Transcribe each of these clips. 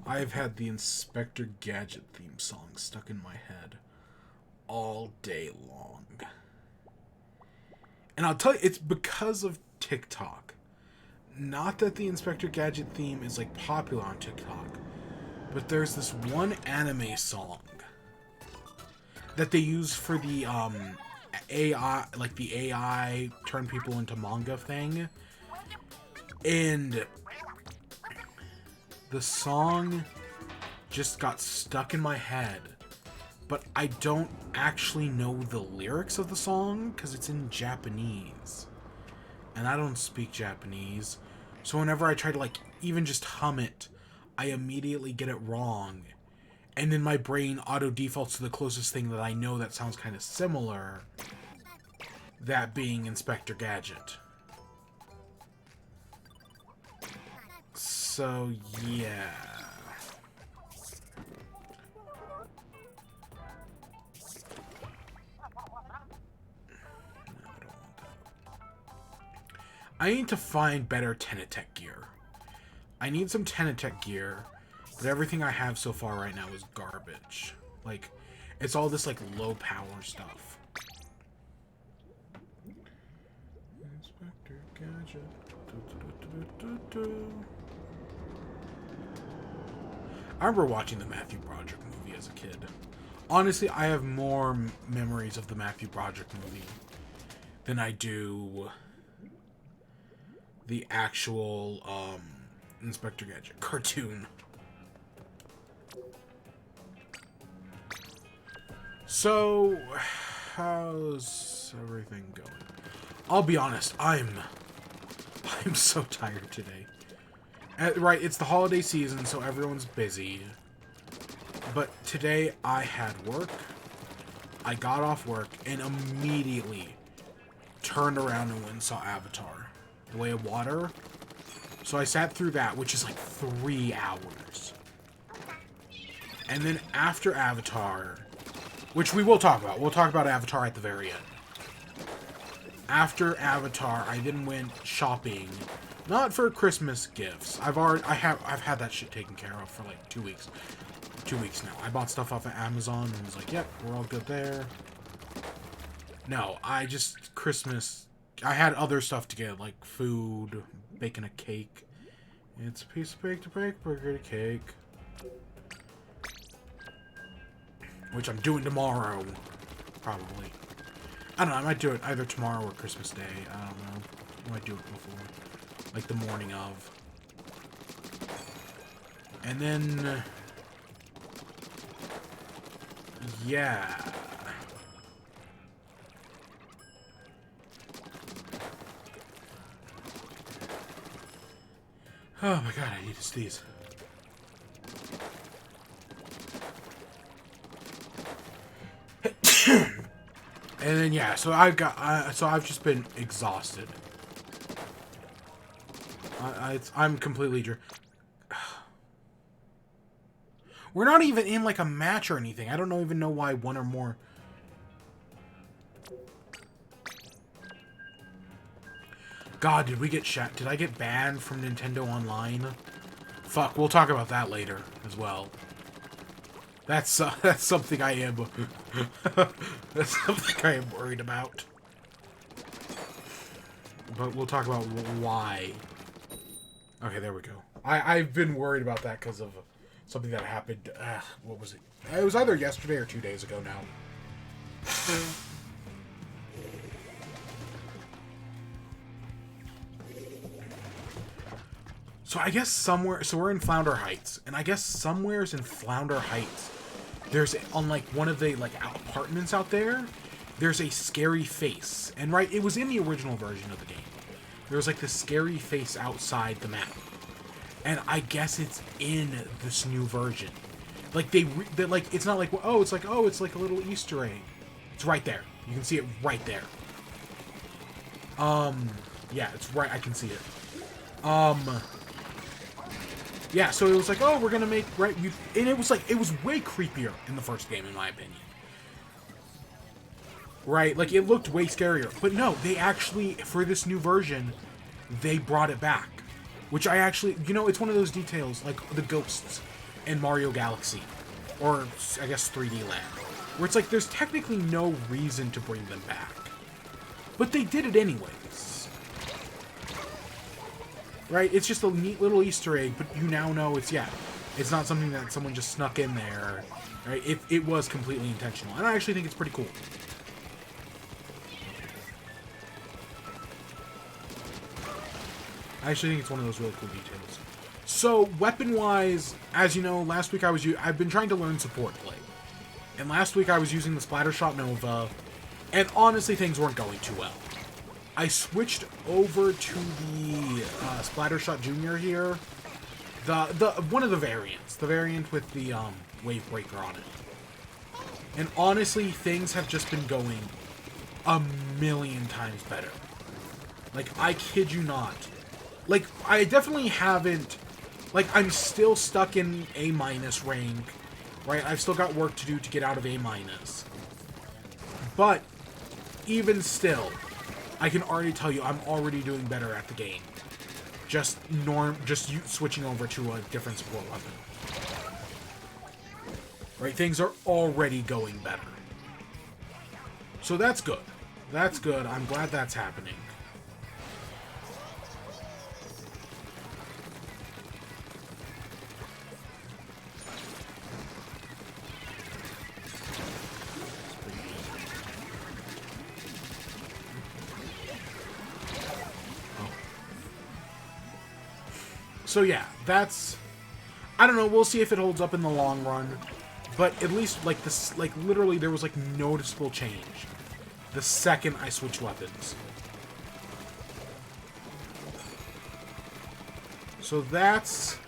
I've had the Inspector Gadget theme song stuck in my head all day long. And I'll tell you, it's because of TikTok. Not that the Inspector Gadget theme is like popular on TikTok, but there's this one anime song that they use for the AI, like the AI turn people into manga thing. And the song just got stuck in my head, but I don't actually know the lyrics of the song because it's in Japanese. And I don't speak Japanese. So whenever I try to, like, even just hum it, I immediately get it wrong. And then my brain auto-defaults to the closest thing that I know that sounds kind of similar. That being Inspector Gadget. So, yeah. I need to find better Tenatech gear. I need some Tenatech gear, but everything I have so far right now is garbage. Like, it's all this, like, low power stuff. Inspector Gadget. I remember watching the Matthew Broderick movie as a kid. Honestly, I have more memories of the Matthew Broderick movie than I do the actual Inspector Gadget cartoon. So, how's everything going? I'll be honest, I'm so tired today. Right, it's the holiday season, so everyone's busy. But today I had work. I got off work and immediately turned around and went and saw Avatar: The Way of Water. So I sat through that, which is like 3 hours. And then after Avatar, which we will talk about. We'll talk about Avatar at the very end. After Avatar, I then went shopping, not for Christmas gifts. I've had that shit taken care of for like 2 weeks. 2 weeks now. I bought stuff off of Amazon and was like, yep, we're all good there. No, Christmas. I had other stuff to get, like food, baking a cake. It's a piece of baked burger cake. Which I'm doing tomorrow, probably. I don't know, I might do it either tomorrow or Christmas Day. I don't know. I might do it before. Like the morning of. And then... yeah. Oh my god, I need to sneeze. And then yeah, so I've just been exhausted. I'm completely We're not even in like a match or anything. I don't even know why one or more. God, did I get banned from Nintendo Online? Fuck, we'll talk about that later as well. That's something I am that's something I am worried about. But we'll talk about why. Okay, there we go. I've been worried about that because of something that happened. What was it? It was either yesterday or 2 days ago now. So I guess somewhere... So we're in Flounder Heights. And I guess somewheres in Flounder Heights, there's... On, like, one of the, like, apartments out there, there's a scary face. And, right, it was in the original version of the game. There was, like, this scary face outside the map. And I guess it's in this new version. Like, they're like... It's not like... Oh, it's like a little Easter egg. It's right there. You can see it right there. Yeah, it's right... I can see it. Yeah, so it was like, oh, we're gonna make, right, and it was like, it was way creepier in the first game, in my opinion. Right, like, it looked way scarier. But no, they actually, for this new version, they brought it back. Which I actually, you know, it's one of those details, like the ghosts. and Mario Galaxy. Or, I guess, 3D Land. Where it's like, there's technically no reason to bring them back. But they did it anyways. Right? It's just a neat little Easter egg, but you now know it's not something that someone just snuck in there. Right? It was completely intentional. And I actually think it's pretty cool. I actually think it's one of those really cool details. So, weapon-wise, as you know, last week I've been trying to learn support play. And last week I was using the Splattershot Nova, and honestly things weren't going too well. I switched over to the Splattershot Junior here. One of the variants. The variant with the Wave Breaker on it. And honestly, things have just been going a million times better. Like, I kid you not. Like, I definitely haven't... Like, I'm still stuck in A- rank, right? I've still got work to do to get out of A-. But, even still, I can already tell you I'm already doing better at the game. Just switching over to a different support weapon. Right? Things are already going better. So that's good. That's good. I'm glad that's happening. So yeah, that's... I don't know, we'll see if it holds up in the long run. But at least, like, this, like, literally there was, like, noticeable change the second I switched weapons. So that's...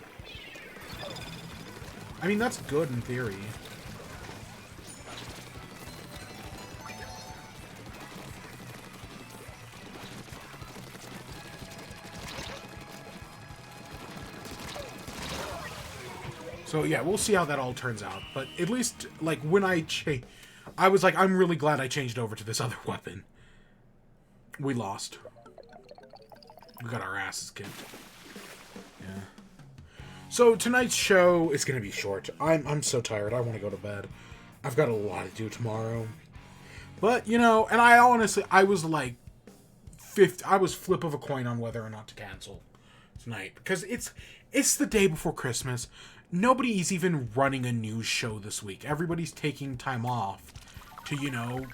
I mean, that's good in theory. So yeah, we'll see how that all turns out. But at least, like, when I was like, I'm really glad I changed over to this other weapon. We lost. We got our asses kicked. Yeah. So tonight's show is gonna be short. I'm so tired. I want to go to bed. I've got a lot to do tomorrow. But, you know, and I honestly, I was like, I was flip of a coin on whether or not to cancel tonight. Because it's the day before Christmas. Nobody's even running a news show this week. Everybody's taking time off to, you know,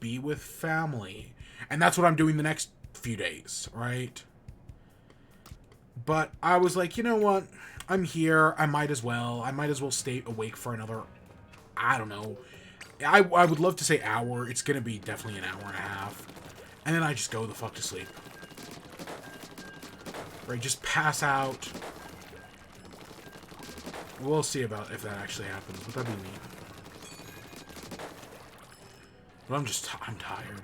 be with family. And that's what I'm doing the next few days, right? But I was like, you know what? I'm here. I might as well stay awake for another, I don't know. I would love to say hour. It's going to be definitely an hour and a half. And then I just go the fuck to sleep. Right? Just pass out. We'll see about if that actually happens, but that'd be neat. But I'm tired.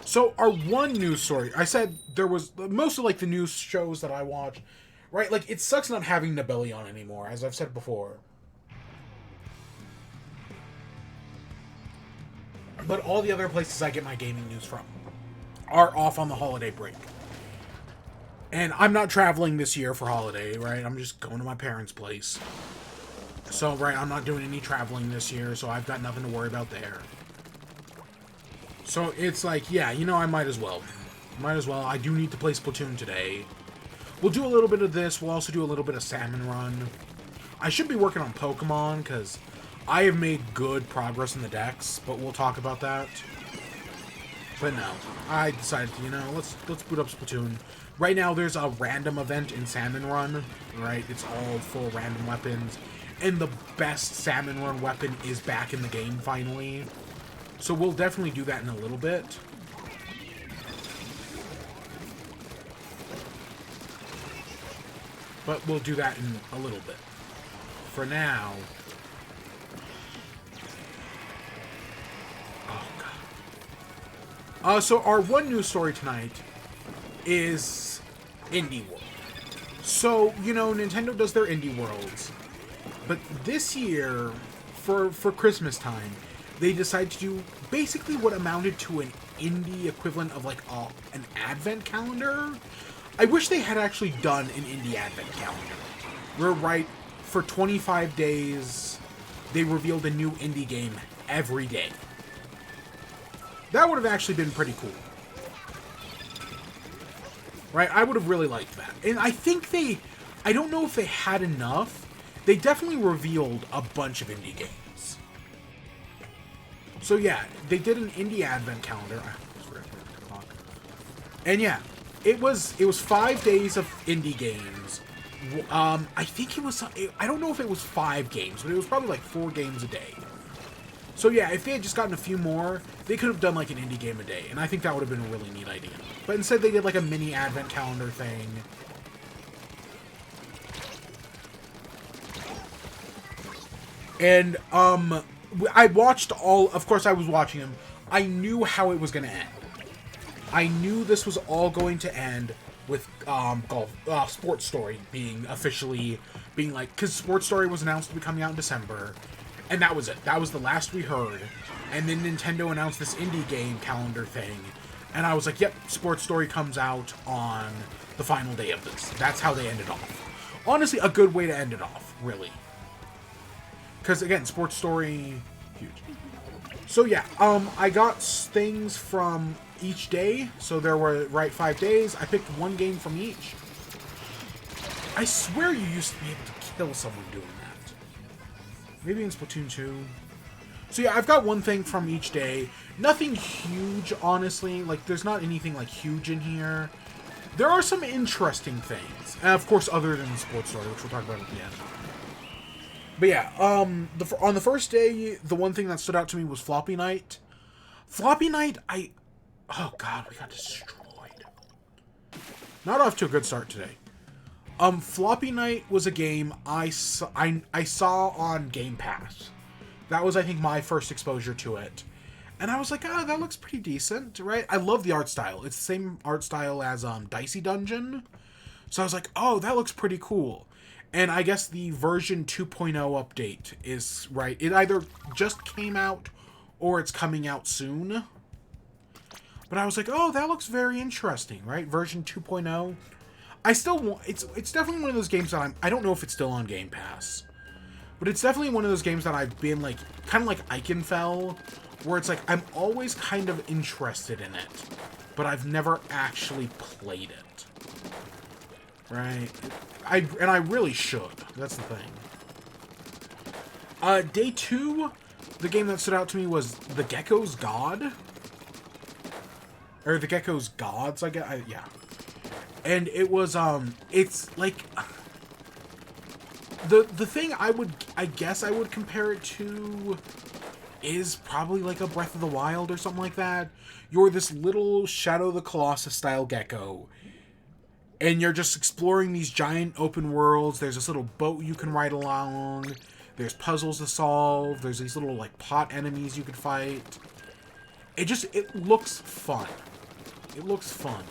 So, our one news story, I said there was, most of, like, the news shows that I watch, right, like, it sucks not having Nibeli on anymore, as I've said before. But all the other places I get my gaming news from are off on the holiday break. And I'm not traveling this year for holiday, right? I'm just going to my parents' place. So, right, I'm not doing any traveling this year, so I've got nothing to worry about there. So, it's like, yeah, you know, I might as well. Might as well. I do need to play Splatoon today. We'll do a little bit of this. We'll also do a little bit of Salmon Run. I should be working on Pokemon, because I have made good progress in the decks, but we'll talk about that. But no, I decided to, you know, let's boot up Splatoon. Right now, there's a random event in Salmon Run, right? It's all full random weapons. And the best Salmon Run weapon is back in the game, finally. So we'll definitely do that in a little bit. But we'll do that in a little bit. For now... Oh, God. So our one news story tonight is Indie World. So, you know, Nintendo does their Indie Worlds. But this year, for Christmas time, they decided to do basically what amounted to an indie equivalent of, like, an advent calendar. I wish they had actually done an indie advent calendar. Where, right, for 25 days, they revealed a new indie game every day. That would have actually been pretty cool. Right? I would have really liked that. And I think I don't know if they had enough. They definitely revealed a bunch of indie games. So yeah, they did an indie advent calendar. And yeah, it was 5 days of indie games. I think it was, I don't know if it was 5 games, but it was probably like 4 games a day. So yeah, if they had just gotten a few more, they could have done like an indie game a day, and I think that would have been a really neat idea. But instead they did like a mini advent calendar thing. And I watched of course I was watching them. I knew how it was going to end. I knew this was all going to end with Sports Story being like, because Sports Story was announced to be coming out in December. And that was it. That was the last we heard. And then Nintendo announced this indie game calendar thing. And I was like, yep, Sports Story comes out on the final day of this. That's how they ended off. Honestly, a good way to end it off, really. Because, again, Sports Story, huge. So, yeah, I got things from each day. So there were, 5 days. I picked one game from each. I swear you used to be able to kill someone doing that. Maybe in Splatoon 2. So yeah, I've got one thing from each day. Nothing huge, honestly. Like, there's not anything, like, huge in here. There are some interesting things. And, of course, other than the Sports Story, which we'll talk about at the end. But yeah, on the first day, the one thing that stood out to me was Floppy Night. Floppy Night, oh god, we got destroyed. Not off to a good start today. Floppy Night was a game I saw on Game Pass. That was, I think, my first exposure to it. And I was like, that looks pretty decent, right? I love the art style. It's the same art style as Dicey Dungeon. So I was like, oh, that looks pretty cool. And I guess the version 2.0 update is, right, it either just came out or it's coming out soon. But I was like, oh, that looks very interesting, right? Version 2.0. I still want... It's definitely one of those games that I don't know if it's still on Game Pass. But it's definitely one of those games that I've been, like... Kind of like Ikenfell. Where it's like, I'm always kind of interested in it. But I've never actually played it. Right? And I really should. That's the thing. Day 2, the game that stood out to me was The Gecko's God. Or The Gecko's Gods, I guess. Yeah. And it was, it's like, the thing I guess I would compare it to is probably like a Breath of the Wild or something like that. You're this little Shadow of the Colossus style gecko, and you're just exploring these giant open worlds. There's this little boat you can ride along. There's puzzles to solve. There's these little, like, pot enemies you could fight. It looks fun. It looks fun.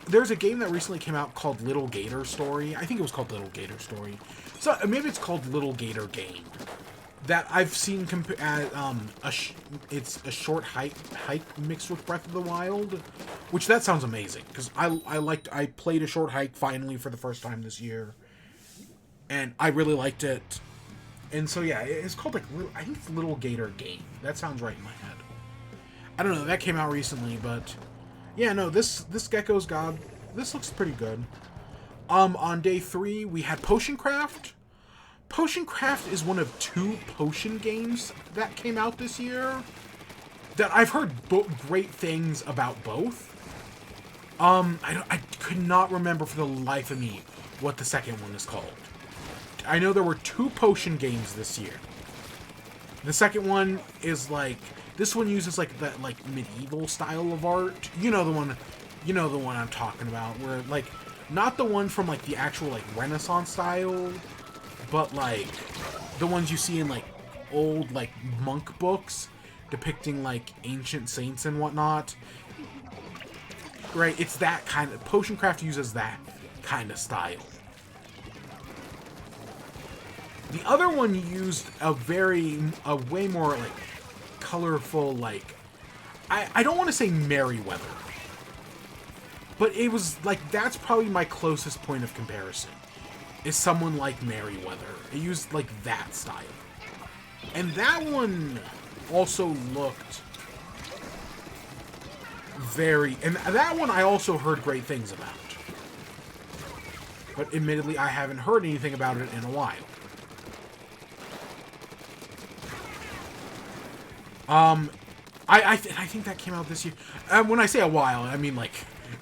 There's a game that recently came out called Little Gator Story. I think it was called Little Gator Story. So maybe it's called Little Gator Game. That I've seen it's a short hike mixed with Breath of the Wild, which that sounds amazing because I played a short hike finally for the first time this year, and I really liked it. And so yeah, it's called like I think it's Little Gator Game. That sounds right in my head. I don't know. That came out recently, but. Yeah, no, this Gecko's God, this looks pretty good. On day 3, we had Potion Craft. Potion Craft is one of 2 potion games that came out this year that I've heard great things about both. I could not remember for the life of me what the second one is called. I know there were 2 potion games this year. The second one is like... This one uses, like, that, like, medieval style of art. You know the one I'm talking about. Where, like, not the one from, like, the actual, like, Renaissance style. But, like, the ones you see in, like, old, like, monk books. Depicting, like, ancient saints and whatnot. Right? It's that kind of... Potion Craft uses that kind of style. The other one used a way more, like... colorful, like, I don't want to say Merryweather, but it was like that's probably my closest point of comparison. is someone like Merryweather. It used, like, that style. And that one also looked very... And that one I also heard great things about. But admittedly, I haven't heard anything about it in a while. I think that came out this year. When I say a while, I mean, like,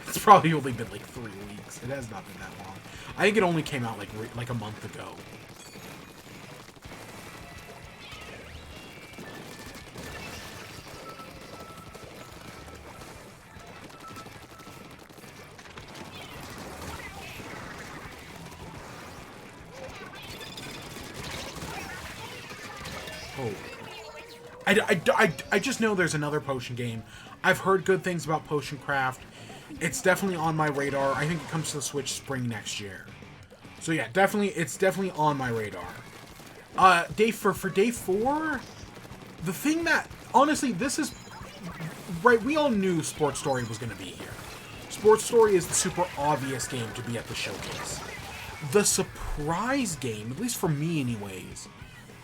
it's probably only been, like, 3 weeks. It has not been that long. I think it only came out, like a month ago. Oh. I just know there's another potion game. I've heard good things about Potion Craft. It's definitely on my radar. I think it comes to the Switch spring next year. So yeah, it's definitely on my radar. For day 4, the thing that, honestly, this is, right, we all knew Sports Story was going to be here. Sports Story is the super obvious game to be at the showcase. The surprise game, at least for me anyways,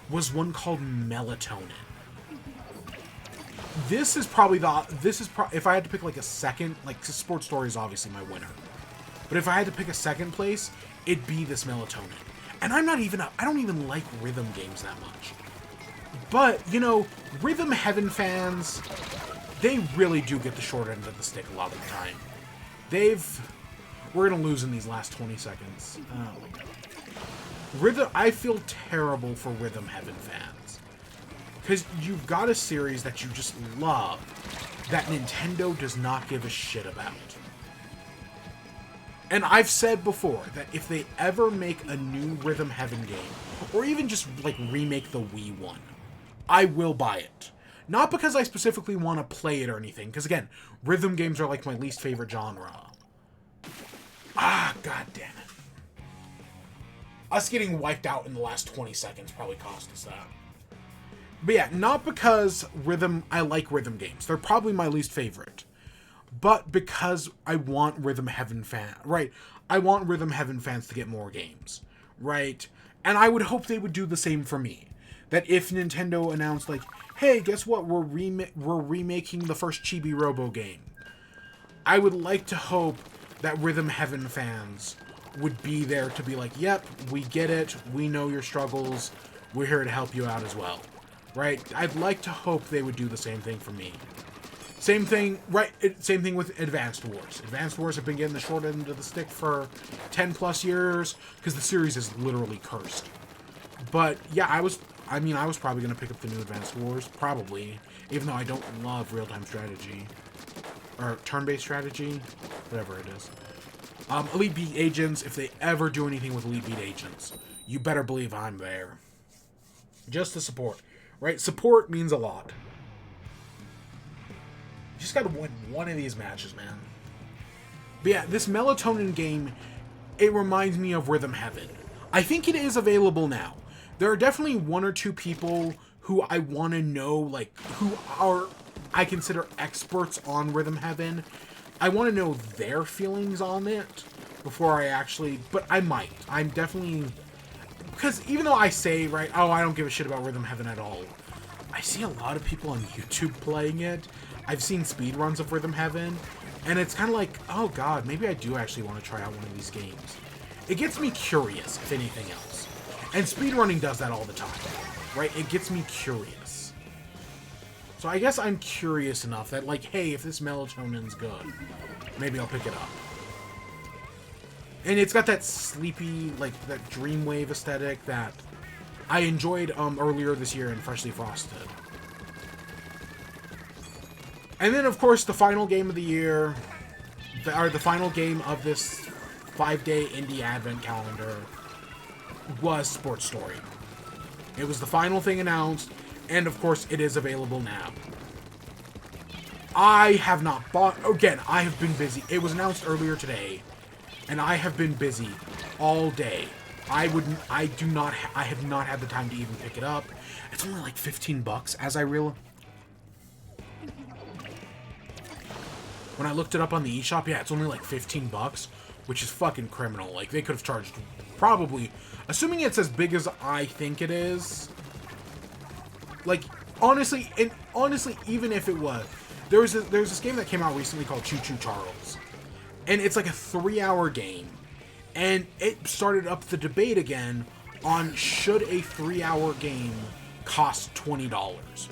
was one called Melatonin. This is probably if I had to pick like a second, like, Sports Story is obviously my winner. But if I had to pick a second place, it'd be this Melatonin. And I don't even like rhythm games that much. But, you know, Rhythm Heaven fans, they really do get the short end of the stick a lot of the time. We're gonna lose in these last 20 seconds. Oh my god. I feel terrible for Rhythm Heaven fans. Because you've got a series that you just love that Nintendo does not give a shit about. And I've said before that if they ever make a new Rhythm Heaven game, or even just, like, remake the Wii one, I will buy it. Not because I specifically want to play it or anything, because, again, rhythm games are, like, my least favorite genre. Ah, god damn it. Us getting wiped out in the last 20 seconds probably cost us that. But yeah, not because I like rhythm games. They're probably my least favorite. But because I want Rhythm Heaven right? I want Rhythm Heaven fans to get more games, right? And I would hope they would do the same for me. That if Nintendo announced, like, hey, guess what? We're remaking the first Chibi Robo game. I would like to hope that Rhythm Heaven fans would be there to be like, yep, we get it. We know your struggles. We're here to help you out as well. Right? I'd like to hope they would do the same thing for me. Same thing, right? Same thing with Advanced Wars. Advanced Wars have been getting the short end of the stick for 10 plus years because the series is literally cursed. But yeah, I was probably going to pick up the new Advanced Wars, probably, even though I don't love real-time strategy or turn-based strategy, whatever it is. Elite Beat Agents, if they ever do anything with Elite Beat Agents, you better believe I'm there. Just to support, right? Support means a lot. You just gotta win one of these matches, man. But yeah, this Melatonin game, it reminds me of Rhythm Heaven. I think it is available now. There are definitely 1 or 2 people who I want to know, like, who I consider experts on Rhythm Heaven. I want to know their feelings on it before I actually... But I might. I'm definitely... Because even though I say, right, oh, I don't give a shit about Rhythm Heaven at all, I see a lot of people on YouTube playing it. I've seen speedruns of Rhythm Heaven, and it's kind of like, oh god, maybe I do actually want to try out one of these games. It gets me curious, if anything else. And speedrunning does that all the time, right? It gets me curious. So I guess I'm curious enough that, like, hey, if this Melatonin's good, maybe I'll pick it up. And it's got that sleepy, like, that Dreamwave aesthetic that I enjoyed earlier this year in Freshly Frosted. And then, of course, the final game of the year, the final game of this 5-day indie advent calendar was Sports Story. It was the final thing announced, and of course, it is available now. I have not bought... Again, I have been busy. It was announced earlier today, and I have been busy all day. I have not had the time to even pick it up. It's only like $15, as I realized. When I looked it up on the eShop, yeah, it's only like $15. which is fucking criminal. Like, they could have charged probably, assuming it's as big as I think it is. Like, honestly, even if it was, there's this game that came out recently called Choo Choo Charles, and it's like a 3-hour game, and it started up the debate again on should a 3-hour game cost $20.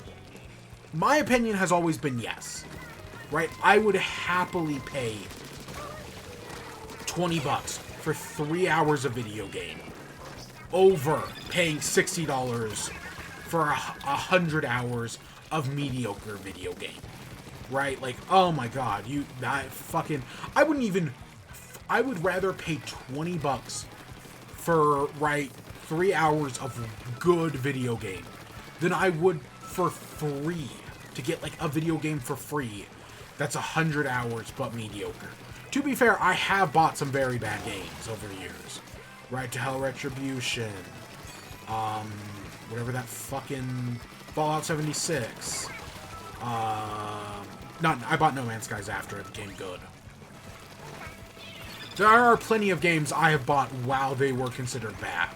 My opinion has always been yes, right? I would happily pay $20 for 3 hours of video game over paying $60 for 100 hours of mediocre video game, right? Like, oh my god, I would rather pay $20 for, right, 3 hours of good video game than I would for free, to get, like, a video game for free that's 100 hours but mediocre. To be fair, I have bought some very bad games over the years. Right to Hell Retribution, whatever that fucking Fallout 76. I bought No Man's Skies after it became good. There are plenty of games I have bought while they were considered bad.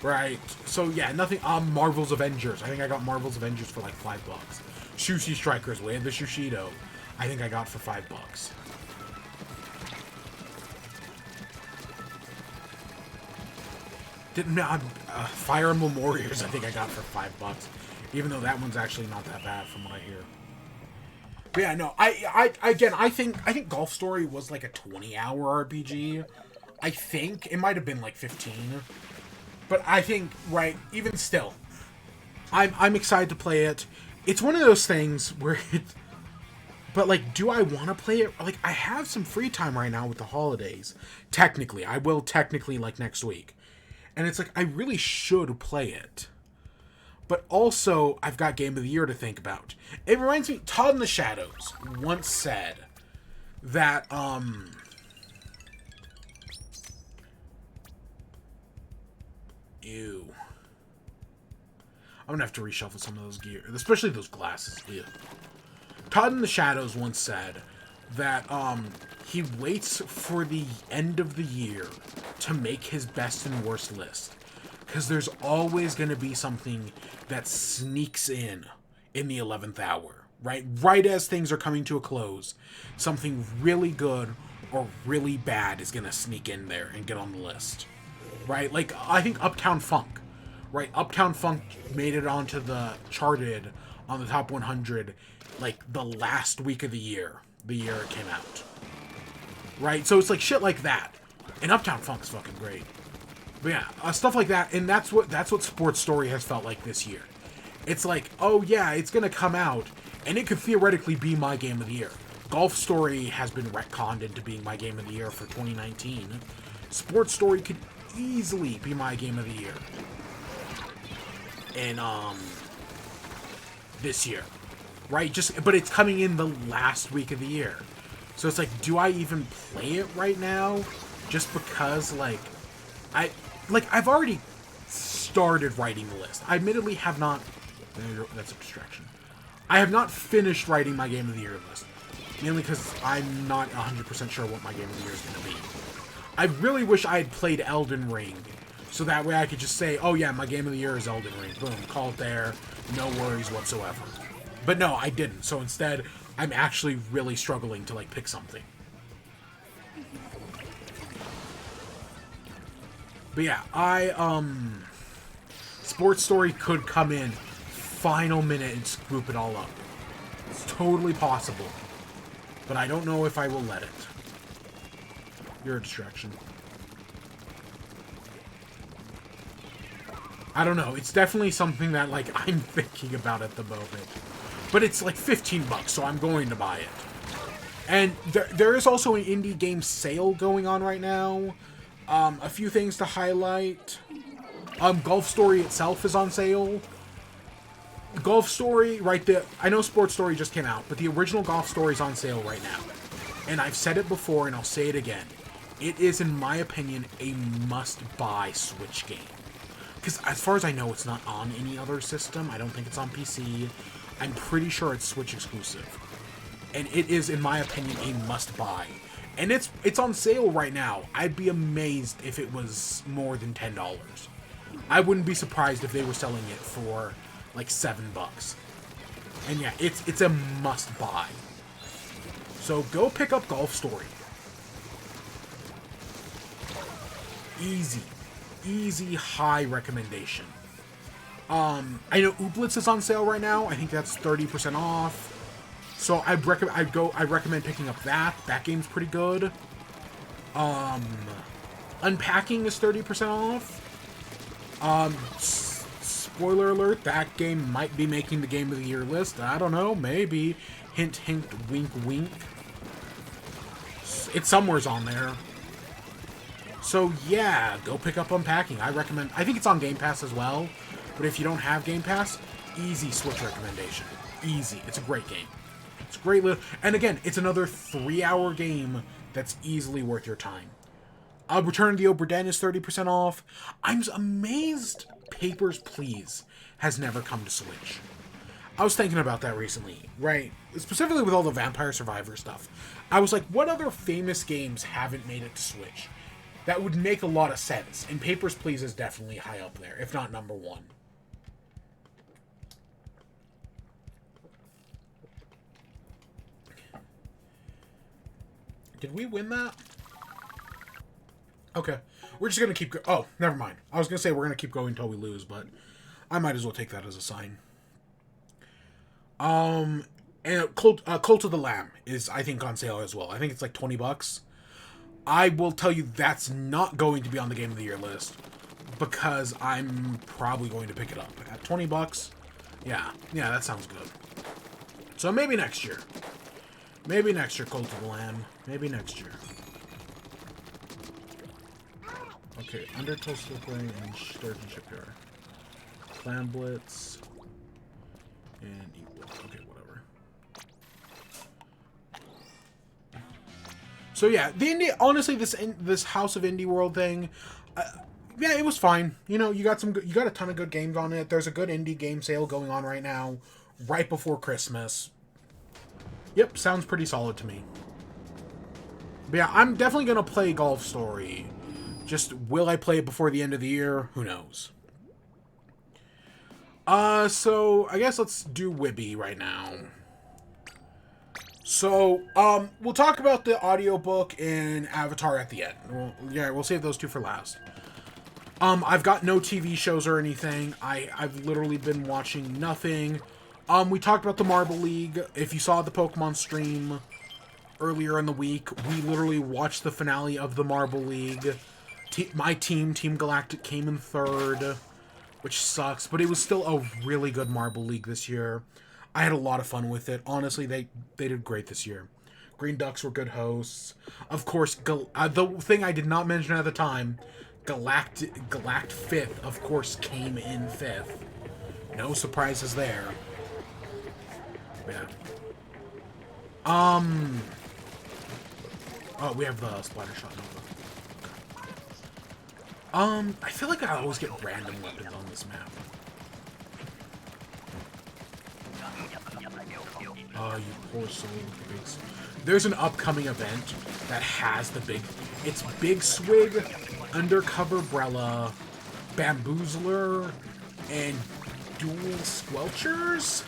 Right? So yeah, nothing. Marvel's Avengers. I think I got Marvel's Avengers for like $5. Sushi Strikers, Way of the Shushido, I think I got for $5. Fire Emblem Warriors, I think I got for $5, even though that one's actually not that bad from what I hear. But yeah, no, I think Golf Story was like a 20-hour RPG. I think it might have been like 15, but I think, right, even still, I'm excited to play it. It's one of those things where but like, do I want to play it? Like, I have some free time right now with the holidays. Technically, I will technically like next week. And it's like, I really should play it. But also, I've got Game of the Year to think about. It reminds me, Todd in the Shadows once said that, ew. I'm gonna have to reshuffle some of those gear, especially those glasses. Ew. Todd in the Shadows once said that, he waits for the end of the year to make his best and worst list. Because there's always going to be something that sneaks in the 11th hour. Right as things are coming to a close, something really good or really bad is going to sneak in there and get on the list. Right? Like, I think Uptown Funk. Right? Uptown Funk made it onto the charted on the top 100, like, the last week of the year it came out. Right? So it's like shit like that. And Uptown Funk's fucking great. But yeah, stuff like that. And that's what Sports Story has felt like this year. It's like, oh yeah, it's gonna come out, and it could theoretically be my game of the year. Golf Story has been retconned into being my game of the year for 2019. Sports Story could easily be my game of the year. And, this year. Right? But it's coming in the last week of the year. So it's like, do I even play it right now? Just because, like, I've already started writing the list. I admittedly have not... That's a distraction. I have not finished writing my Game of the Year list. Mainly because I'm not 100% sure what my Game of the Year is going to be. I really wish I had played Elden Ring. So that way I could just say, oh yeah, my Game of the Year is Elden Ring. Boom, call it there. No worries whatsoever. But no, I didn't. So instead, I'm actually really struggling to, like, pick something. But yeah, Sports Story could come in final minute and scoop it all up. It's totally possible. But I don't know if I will let it. You're a distraction. I don't know. It's definitely something that, like, I'm thinking about at the moment. But it's like $15, so I'm going to buy it. And there is also an indie game sale going on right now. A few things to highlight. Golf Story itself is on sale. Golf Story, right there. I know Sports Story just came out, but the original Golf Story is on sale right now. And I've said it before, and I'll say it again. It is, in my opinion, a must-buy Switch game. Because as far as I know, it's not on any other system. I don't think it's on PC. I'm pretty sure it's Switch exclusive. And it is, in my opinion, a must-buy. And it's on sale right now. I'd be amazed if it was more than $10. I wouldn't be surprised if they were selling it for like $7. And yeah, it's a must buy. So go pick up Golf Story. Easy high recommendation. I know Ooblets is on sale right now. I think that's 30% off. So I recommend picking up that. That game's pretty good. Unpacking is 30% off. Spoiler alert, that game might be making the Game of the Year list. I don't know, maybe. Hint, hint, wink, wink. It's somewhere's on there. So yeah, go pick up Unpacking. I recommend. I think it's on Game Pass as well. But if you don't have Game Pass, easy Switch recommendation. Easy. It's a great game. It's a great little... And again, it's another 3-hour game that's easily worth your time. Return of the Obra Dinn is 30% off. I'm amazed Papers, Please has never come to Switch. I was thinking about that recently, right? Specifically with all the Vampire Survivor stuff. I was like, what other famous games haven't made it to Switch? That would make a lot of sense. And Papers, Please is definitely high up there, if not number one. Did we win that? Okay. We're just going to keep... Oh, never mind. I was going to say we're going to keep going until we lose, but I might as well take that as a sign. And Cult of the Lamb is, I think, on sale as well. I think it's like $20. I will tell you that's not going to be on the Game of the Year list because I'm probably going to pick it up. At $20? Yeah, that sounds good. So maybe next year. Maybe next year, Cult of the Lamb. Maybe next year. Okay, Undertow Slipway and Sturgeon Shipyard. Clam Blitz. And Equal. Okay, whatever. So yeah, the indie... Honestly, this House of Indie World thing... yeah, it was fine. You know, you got a ton of good games on it. There's a good indie game sale going on right now. Right before Christmas. Yep, sounds pretty solid to me. But yeah, I'm definitely going to play Golf Story. Just, will I play it before the end of the year? Who knows? So, I guess let's do WIBE right now. So, we'll talk about the audiobook and Avatar at the end. We'll save those two for last. I've got no TV shows or anything. I've literally been watching nothing. We talked about the Marble League. If you saw the Pokemon stream earlier in the week, we literally watched the finale of the Marble League. My team, Team Galactic, came in third, which sucks, but it was still a really good Marble League this year. I had a lot of fun with it. Honestly, they did great this year. Green Ducks were good hosts. Of course, the thing I did not mention at the time, Galact 5th, of course, came in 5th. No surprises there. Yeah. Oh, we have the Splattershot Nova. I feel like I always get random weapons on this map. Oh, you poor soul. There's an upcoming event that has the big... It's Big Swig, Undercover Brella, Bamboozler, and Dual Squelchers?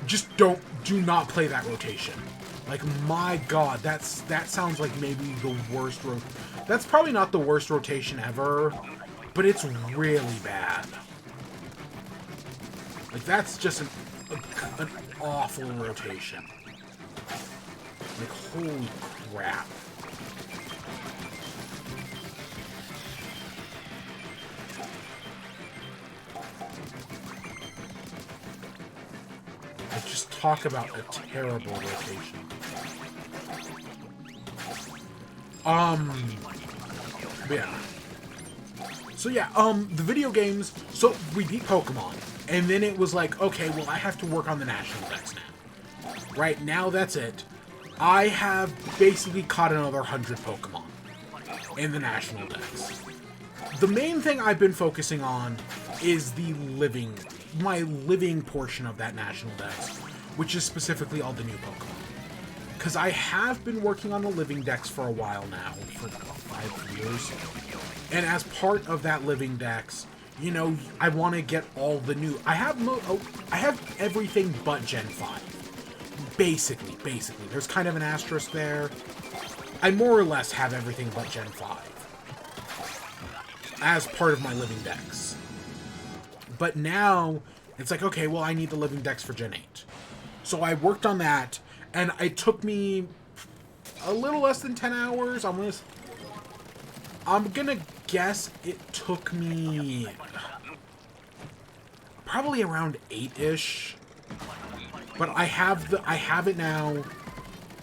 Just do not play that rotation. Like, my god, that sounds like maybe the worst that's probably not the worst rotation ever, but it's really bad. Like, that's just an awful rotation. Like, holy crap. Just talk about a terrible rotation. Yeah. So yeah, the video games, so we beat Pokemon, and then it was like, okay, well, I have to work on the National Dex now. Right, now that's it. I have basically caught another 100 Pokemon in the National Dex. The main thing I've been focusing on is my living portion of that National Dex, which is specifically all the new Pokemon. because I have been working on the living dex for a while now, for 5 years. And as part of that living dex, you know, I want to get all the new... I have everything but Gen 5. Basically. There's kind of an asterisk there. I more or less have everything but Gen 5 as part of my living dex. But now, it's like, okay, well, I need the living dex for Gen 8. So I worked on that, and it took me a little less than 10 hours. I'm gonna guess it took me probably around 8-ish. But I have it now.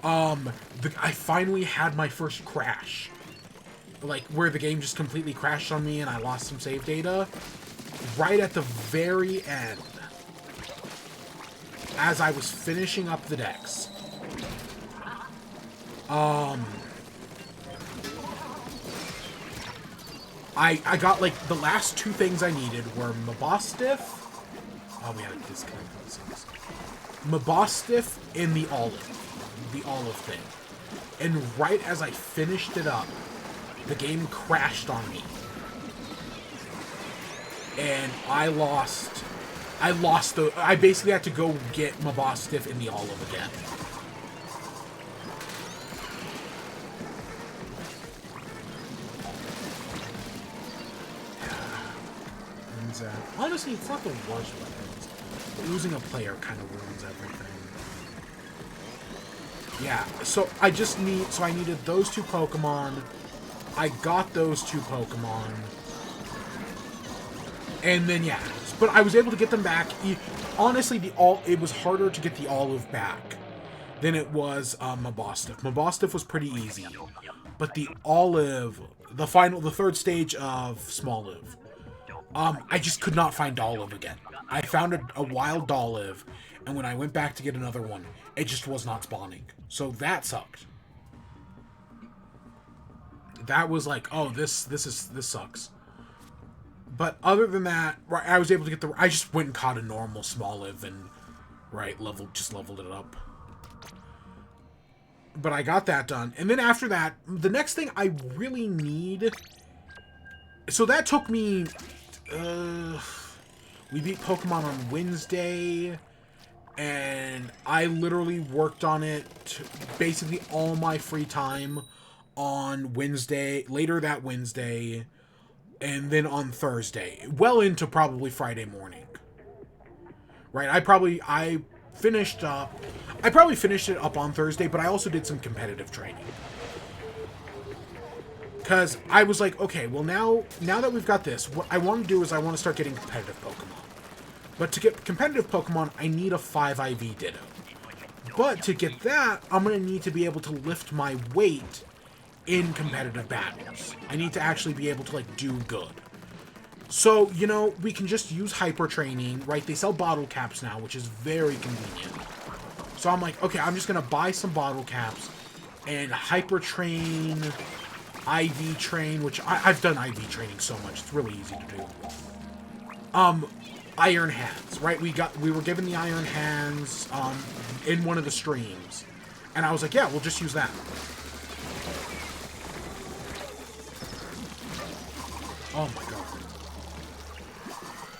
I finally had my first crash. Like, where the game just completely crashed on me and I lost some save data. Right at the very end. As I was finishing up the dex. I got, like, the last 2 things I needed were Mabostiff. Oh, we had to disconnect those things. Mabostiff and the olive thing. And right as I finished it up, the game crashed on me. And I basically had to go get Mabostiff in the olive again. And, honestly, it's not the worst weapons. Losing a player kind of ruins everything. Yeah, so I needed those 2 Pokemon. I got those 2 Pokemon. And then, yeah. But I was able to get them back. Honestly, it was harder to get the olive back than it was Mabostiff. Mabostiff was pretty easy. But the olive, the 3rd stage of Smoliv, I just could not find Olive again. I found a wild Olive, and when I went back to get another one, it just was not spawning. So that sucked. That was like, oh, this sucks. But other than that, right, I was able to get I just went and caught a normal Smoliv and, right, leveled it up. But I got that done. And then after that, the next thing I really need... So that took me... we beat Pokemon on Wednesday, and I literally worked on it basically all my free time on Wednesday, later that Wednesday, and then on Thursday, well into probably Friday morning. Right, I probably finished it up on Thursday, but I also did some competitive training. Because I was like, okay, well now that we've got this, what I want to do is I want to start getting competitive Pokemon. But to get competitive Pokemon, I need a 5 IV Ditto. But to get that, I'm going to need to be able to lift my weight in competitive battles. I need to actually be able to, like, do good. So, you know, we can just use hyper training, right? They sell bottle caps now, which is very convenient. So I'm like, okay, I'm just going to buy some bottle caps and hyper train, IV train, which I've done IV training so much. It's really easy to do. Iron Hands, right? We were given the Iron Hands in one of the streams. And I was like, yeah, we'll just use that. Oh my god.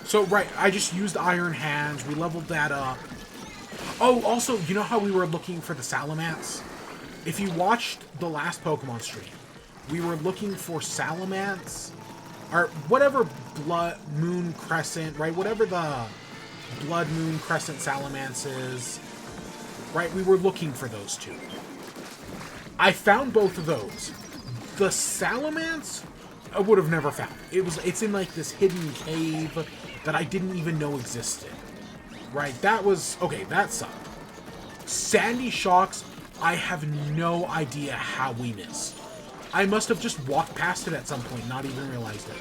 So, right, I just used Iron Hands. We leveled that up. Oh, also, you know how we were looking for the Salamence? If you watched the last Pokemon stream, we were looking for Salamence, or whatever Blood Moon Crescent, right? Whatever the Blood Moon Crescent Salamence is, right? We were looking for those 2. I found both of those. The Salamence, I would have never found. It's in like this hidden cave that I didn't even know existed. Right? That was... Okay, that sucked. Sandy Shocks, I have no idea how we missed. I must have just walked past it at some point, not even realized it.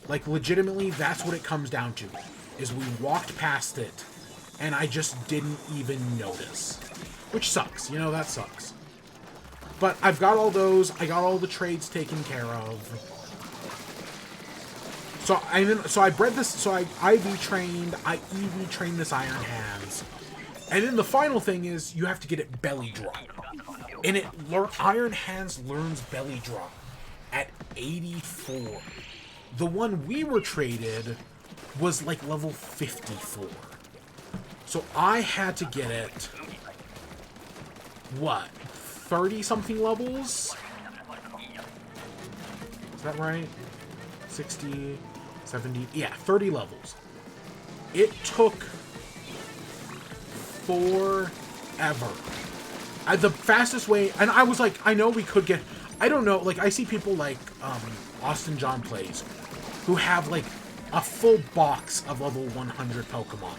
Like, legitimately, that's what it comes down to. Is we walked past it, and I just didn't even notice. Which sucks. You know, that sucks. But I've got all those. I got all the trades taken care of. So I bred this. So I IV trained. I EV trained this Iron Hands, And then the final thing is you have to get it belly drop. And Iron Hands learns belly drop at 84. The one we were traded was like level 54. So I had to get it, what, 30-something levels? Is that right? 60, 70, yeah, 30 levels. It took forever. The fastest way, and I was like, I know we could get, I don't know, like, I see people like Austin John Plays, who have like a full box of level 100 Pokemon.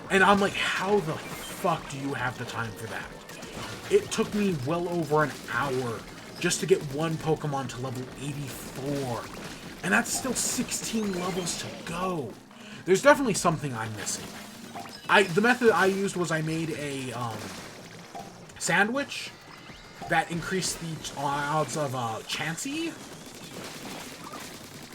And I'm like, how the fuck do you have the time for that? It took me well over an hour just to get one Pokemon to level 84. And that's still 16 levels to go. There's definitely something I'm missing. The method I used was I made a sandwich that increased the odds of Chansey.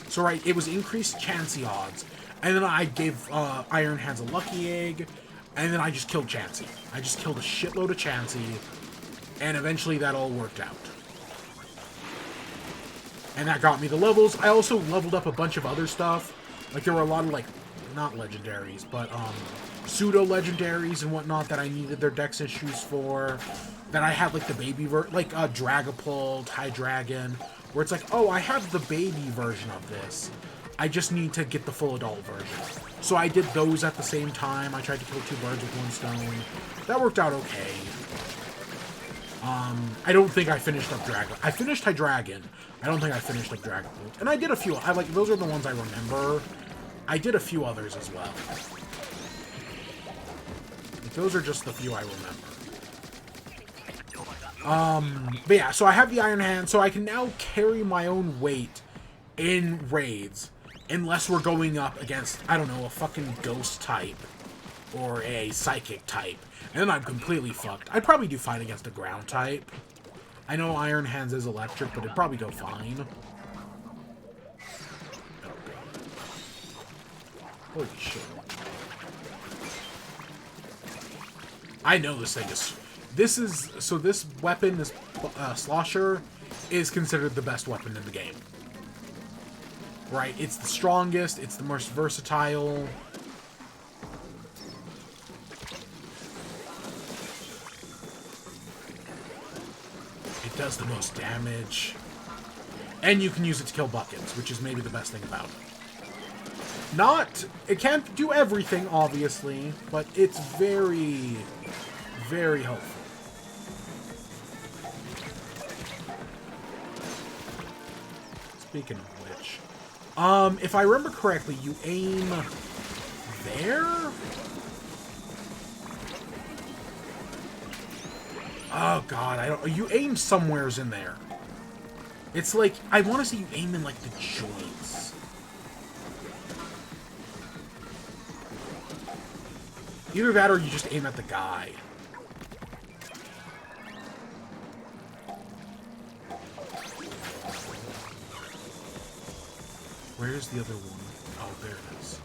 So right, it was increased Chansey odds. And then I gave Iron Hands a Lucky Egg, and then I just killed Chansey. I just killed a shitload of Chansey, and eventually that all worked out. And that got me the levels. I also leveled up a bunch of other stuff. Like, there were a lot of, like, not legendaries, but pseudo-legendaries and whatnot that I needed their dex issues for. That I had, like, the baby like Dragapult, Hydreigon, where it's like, oh, I have the baby version of this. I just need to get the full adult version. So I did those at the same time. I tried to kill two birds with one stone. That worked out okay. I don't think I finished up Dragon. I finished Hydreigon. I don't think I finished up Dragapult. And I did a few. Those are the ones I remember. I did a few others as well. Like, those are just the few I remember. But yeah, so I have the Iron Hand, so I can now carry my own weight in raids. Unless we're going up against, I don't know, a fucking ghost type. Or a psychic type. And then I'm completely fucked. I'd probably do fine against a ground type. I know Iron Hands is electric, but it'd probably go fine. Oh, God. Holy shit. I know this thing is... This weapon, this Slosher, is considered the best weapon in the game. Right? It's the strongest, it's the most versatile. It does the most damage. And you can use it to kill buckets, which is maybe the best thing about it. It can't do everything, obviously, but it's very, very helpful. Speaking of which, if I remember correctly, you aim there? Oh god, you aim somewheres in there. It's like, I want to see you aim in like the joints. Either that or you just aim at the guy. Where's the other one? Oh, there it is.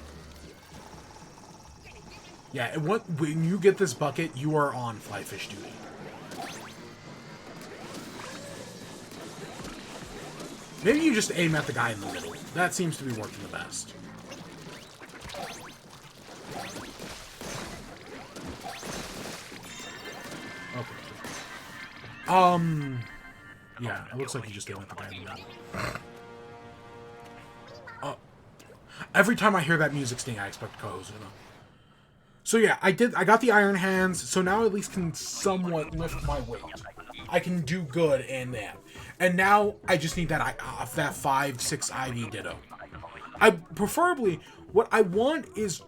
Yeah, when you get this bucket, you are on flyfish duty. Maybe you just aim at the guy in the middle. That seems to be working the best. Okay. Yeah, it looks like you just aim at the guy in the middle. Every time I hear that music sting, I expect Kozuno. So yeah, I got the Iron Hands, so now I at least can somewhat lift my weight. I can do good in that. And now I just need that 5-6 IV Ditto. Preferably, what I want is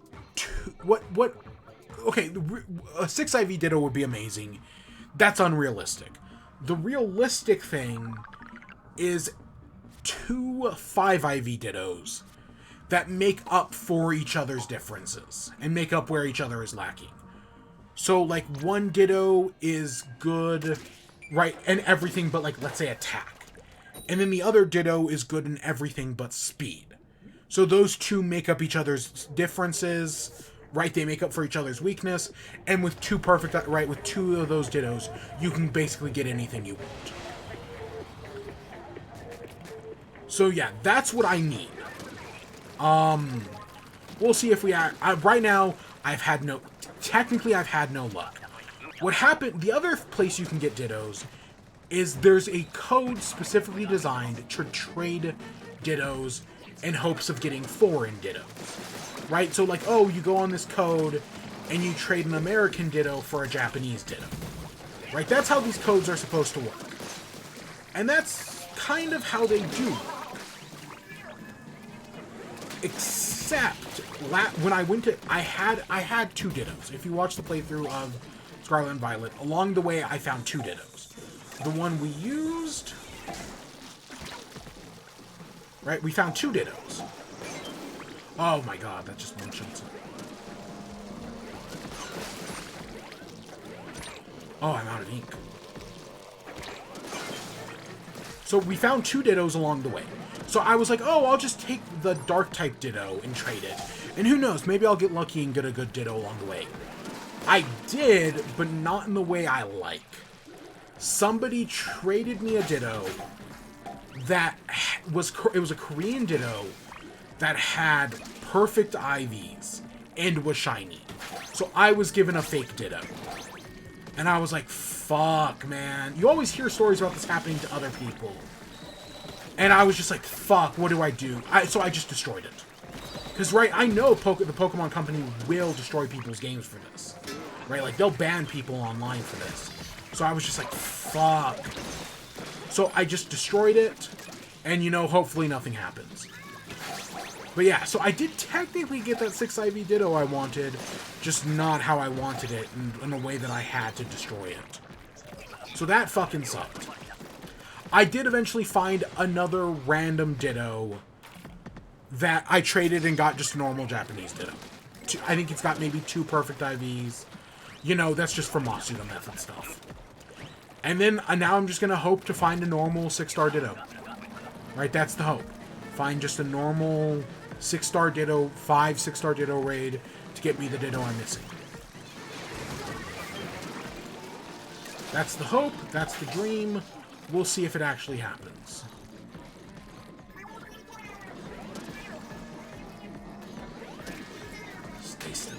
okay, a 6 IV Ditto would be amazing. That's unrealistic. The realistic thing is 2 5 IV Dittos that make up for each other's differences and make up where each other is lacking. So, like, one Ditto is good, right, and everything but, like, let's say attack. And then the other Ditto is good in everything but speed. So those two make up each other's differences, right? They make up for each other's weakness, and with two perfect, right, with two of those dittos, you can basically get anything you want. So yeah, that's what I need. We'll see if we right now, technically I've had no luck. What happened, the other place you can get dittos is there's a code specifically designed to trade dittos in hopes of getting foreign dittos. Right? So like, oh, you go on this code and you trade an American ditto for a Japanese ditto. Right? That's how these codes are supposed to work. And that's kind of how they do work. Except when I went to, I had two dittos. If you watch the playthrough of Scarlet and Violet, along the way I found two dittos. The one we used, right? We found two dittos. Oh my god, that just one-shots it. Oh, I'm out of ink. So we found two dittos along the way. So I was like, oh, I'll just take the dark type ditto and trade it. And who knows, maybe I'll get lucky and get a good ditto along the way. I did, but not in the way I like. Somebody traded me a ditto that was, it was a Korean ditto that had perfect IVs and was shiny. So I was given a fake ditto. And I was like, fuck, man. You always hear stories about this happening to other people. And I was just like, fuck, what do I do? So I just destroyed it. Because, right, I know the Pokemon Company will destroy people's games for this. Right, like, they'll ban people online for this. So I was just like, fuck. So I just destroyed it. And, you know, hopefully nothing happens. But yeah, so I did technically get that 6 IV Ditto I wanted, just not how I wanted it, in a way that I had to destroy it. So that fucking sucked. I did eventually find another random Ditto that I traded and got just a normal Japanese Ditto. I think it's got maybe 2 perfect IVs. You know, that's just for Masuda method stuff. And then now I'm just going to hope to find a normal 6-star Ditto. Right, that's the hope. Find just a normal 6-star Ditto, 5 6-star Ditto raid to get me the Ditto I'm missing. That's the hope, that's the dream. We'll see if it actually happens. Stay still.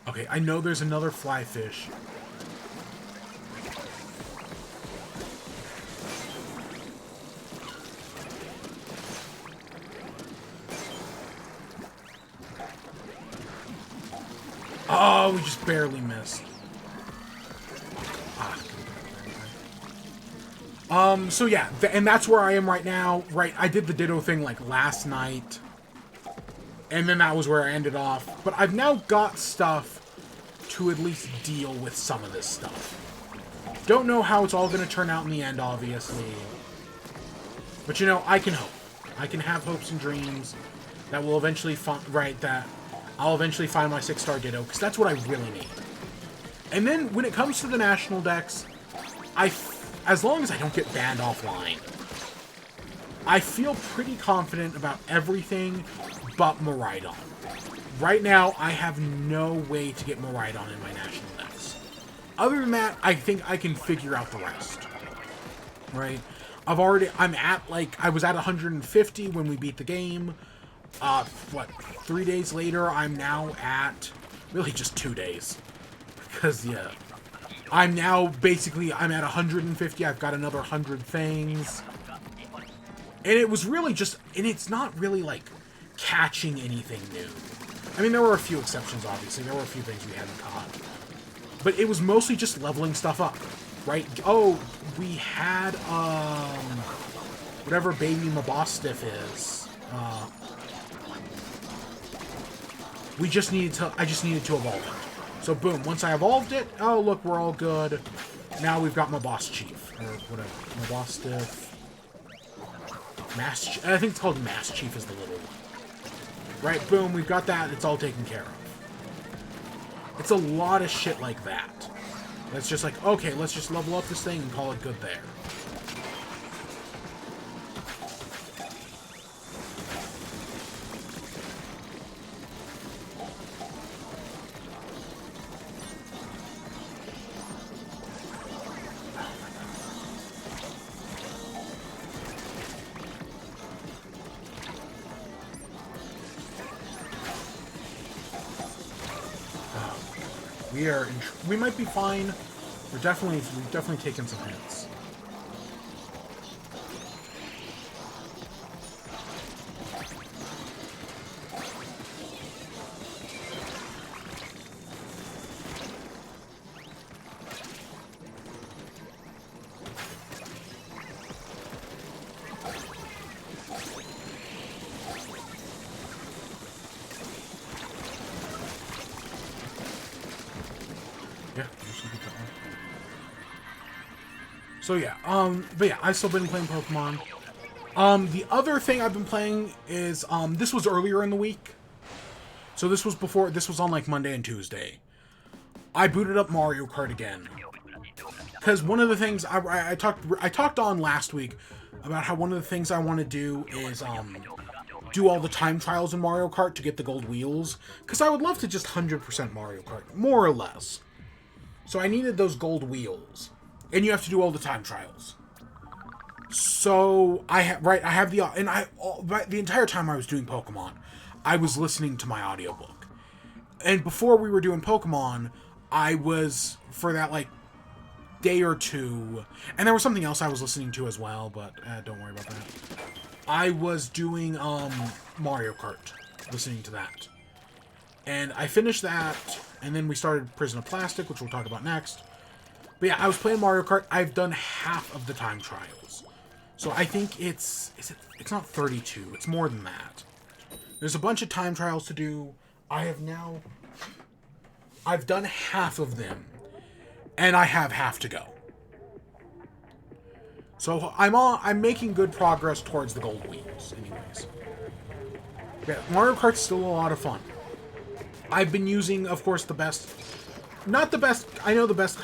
Okay, I know there's another fly fish. Oh, we just barely missed. So yeah, and that's where I am right now. Right, I did the Ditto thing like last night. And then that was where I ended off. But I've now got stuff to at least deal with some of this stuff. Don't know how it's all going to turn out in the end, obviously. But, you know, I can hope. I can have hopes and dreams that will eventually find... Right, that I'll eventually find my 6-star Ditto, because that's what I really need. And then, when it comes to the national decks, as long as I don't get banned offline, I feel pretty confident about everything but Miraidon. Right now, I have no way to get Miraidon in my national decks. Other than that, I think I can figure out the rest. Right? I'm at, like, I was at 150 when we beat the game. 3 days later, I'm now at, really just 2 days. Because, yeah. I'm now, basically, I'm at 150, I've got another 100 things. And it was really just, and it's not really, like, catching anything new. I mean, there were a few exceptions, obviously. There were a few things we hadn't caught. But it was mostly just leveling stuff up, right? Oh, we had, whatever baby Mabostiff is. I just needed to evolve it. So, boom, once I evolved it, oh, look, we're all good. Now we've got Mabost Chief, or whatever. Mabostiff. I think it's called Mass Chief is the little one. Right, boom, we've got that. It's all taken care of. It's a lot of shit like that. That's just like, okay, let's just level up this thing and call it good there. We might be fine. We've definitely taken some hits. Yeah, so yeah, but yeah, I've still been playing Pokemon. The other thing I've been playing is, this was earlier in the week. So this was on like Monday and Tuesday. I booted up Mario Kart again. Because one of the things I talked on last week about how one of the things I want to do is, do all the time trials in Mario Kart to get the gold wheels. Because I would love to just 100% Mario Kart, more or less. So I needed those gold wheels. And you have to do all the time trials. So the entire time I was doing Pokemon, I was listening to my audiobook. And before we were doing Pokemon, I was, for that like day or two, and there was something else I was listening to as well, but don't worry about that. I was doing Mario Kart, listening to that. And I finished that, and then we started Prison of Plastic, which we'll talk about next. But yeah, I was playing Mario Kart. I've done half of the time trials. So I think it's not 32. It's more than that. There's a bunch of time trials to do. I've done half of them. And I have half to go. So I'm making good progress towards the gold wheels, anyways. Yeah, Mario Kart's still a lot of fun. I've been using, of course, the best... Not the best... I know the best...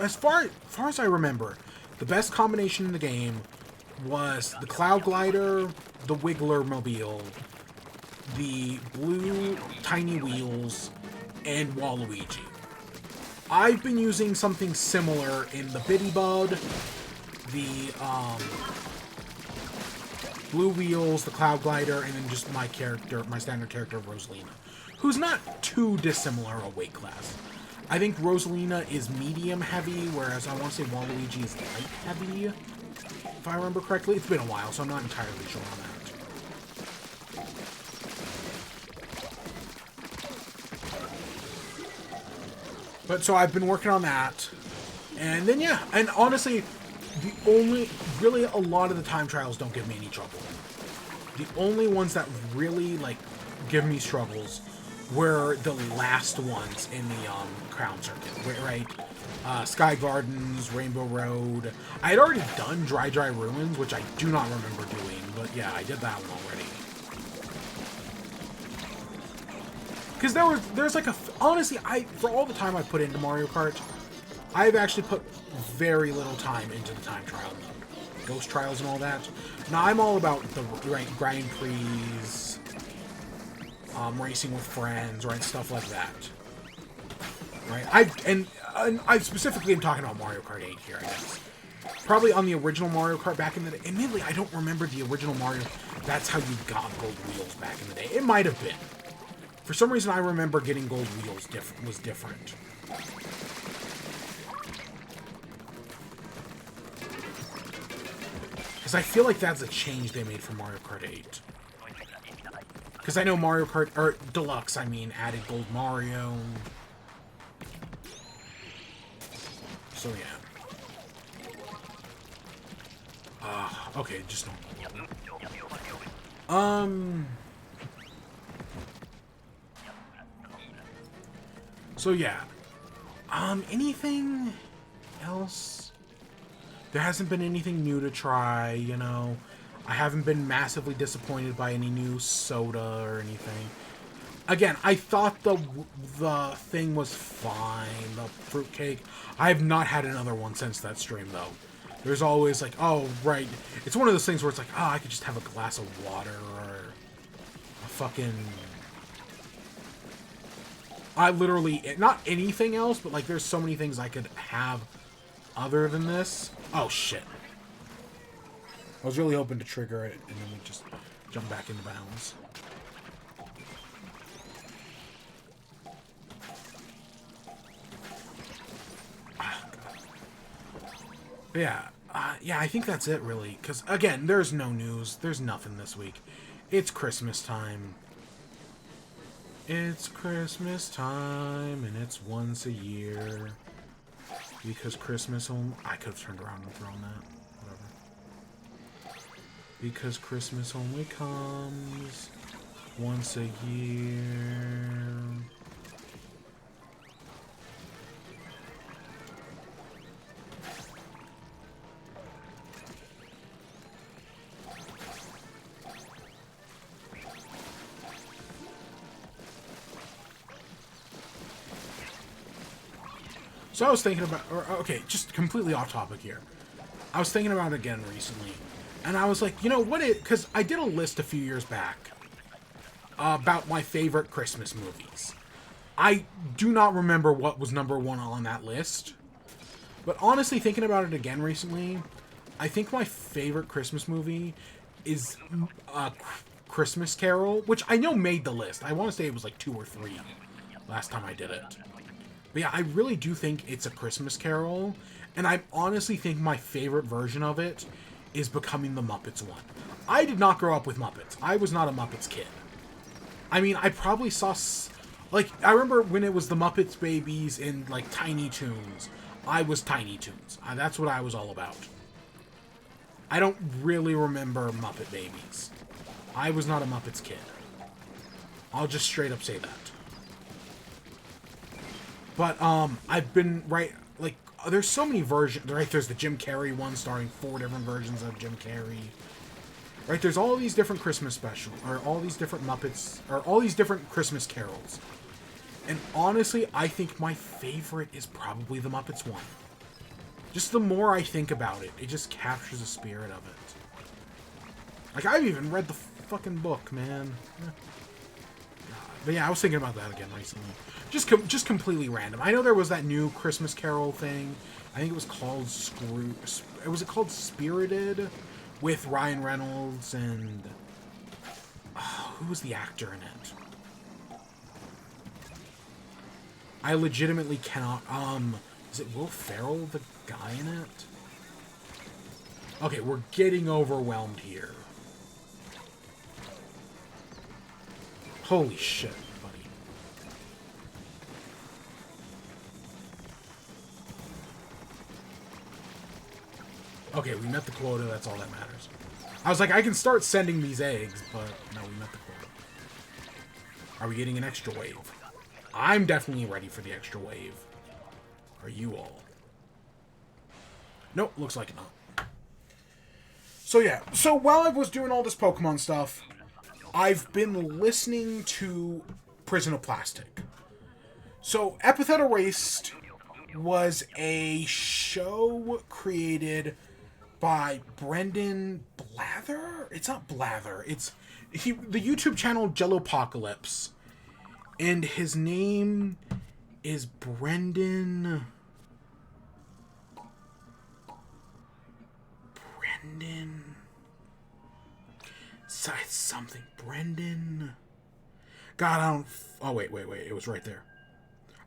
As far as I remember, the best combination in the game was the Cloud Glider, the Wiggler Mobile, the blue tiny wheels, and Waluigi. I've been using something similar in the Bitty Bud, the blue wheels, the Cloud Glider, and then just my standard character of Rosalina, who's not too dissimilar a weight class. I think Rosalina is medium heavy, whereas I want to say Waluigi is light heavy, if I remember correctly. It's been a while, so I'm not entirely sure on that. But so I've been working on that. And then, yeah, and honestly, really a lot of the time trials don't give me any trouble. The only ones that really, like, give me struggles were the last ones in the Crown Circuit, right? Sky Gardens, Rainbow Road. I had already done Dry Ruins, which I do not remember doing, but yeah, I did that one already. Because there's like honestly, for all the time I've put into Mario Kart, I've actually put very little time into the time trial mode. Ghost trials and all that. Now, I'm all about the Grand Prix, racing with friends, right? Stuff like that. Right? I specifically am talking about Mario Kart 8 here, I guess. Probably on the original Mario Kart back in the day. Admittedly, I don't remember the original Mario. That's how you got gold wheels back in the day. It might have been. For some reason, I remember getting gold wheels was different. Because I feel like that's a change they made for Mario Kart 8. Because I know Mario Kart, or Deluxe, I mean, added Gold Mario. So, yeah. Okay, just don't. So, yeah. Anything else? There hasn't been anything new to try, you know. I haven't been massively disappointed by any new soda or anything. Again, I thought the thing was fine, the fruitcake. I have not had another one since that stream, though. There's always like, oh, right. It's one of those things where it's like, oh, I could just have a glass of water or a fucking... I literally... Not anything else, but like there's so many things I could have other than this. Oh, shit. I was really hoping to trigger it, and then we just jump back into bounds. Yeah, I think that's it, really. Because, again, there's no news. There's nothing this week. It's Christmas time. It's Christmas time, and it's once a year. Because Christmas only... I could have turned around and thrown that. Whatever. Because Christmas only comes once a year. So I was thinking about, okay, just completely off topic here. I was thinking about it again recently, and I was like, you know what? Because I did a list a few years back about my favorite Christmas movies. I do not remember what was number one on that list, but honestly, thinking about it again recently, I think my favorite Christmas movie is Christmas Carol, which I know made the list. I want to say it was like 2 or 3 last time I did it. But yeah, I really do think it's a Christmas Carol, and I honestly think my favorite version of it is becoming the Muppets one. I did not grow up with Muppets. I was not a Muppets kid. I mean, I probably saw... Like, I remember when it was the Muppets Babies and, like, Tiny Toons. I was Tiny Toons. That's what I was all about. I don't really remember Muppet Babies. I was not a Muppets kid. I'll just straight up say that. But, I've been, right, like, there's so many versions, right? There's the Jim Carrey one starring 4 different versions of Jim Carrey. Right? There's all these different Christmas specials, or all these different Muppets, or all these different Christmas carols. And honestly, I think my favorite is probably the Muppets one. Just the more I think about it, it just captures the spirit of it. Like, I've even read the fucking book, man. But yeah, I was thinking about that again recently. Just completely random. I know there was that new Christmas Carol thing. I think it was called Was it called Spirited? With Ryan Reynolds and... who was the actor in it? I legitimately cannot... is it Will Ferrell, the guy in it? Okay, we're getting overwhelmed here. Holy shit, buddy. Okay, we met the quota, that's all that matters. I was like, I can start sending these eggs, but no, we met the quota. Are we getting an extra wave? I'm definitely ready for the extra wave. Are you all? Nope, looks like not. So yeah, so while I was doing all this Pokemon stuff, I've been listening to Prison of Plastic. So, Epithet Erased was a show created by Brendan Blather? It's not Blather. It's the YouTube channel Jellopocalypse. And his name is Brendan... something. Brendan... God, I don't... Oh, wait. It was right there.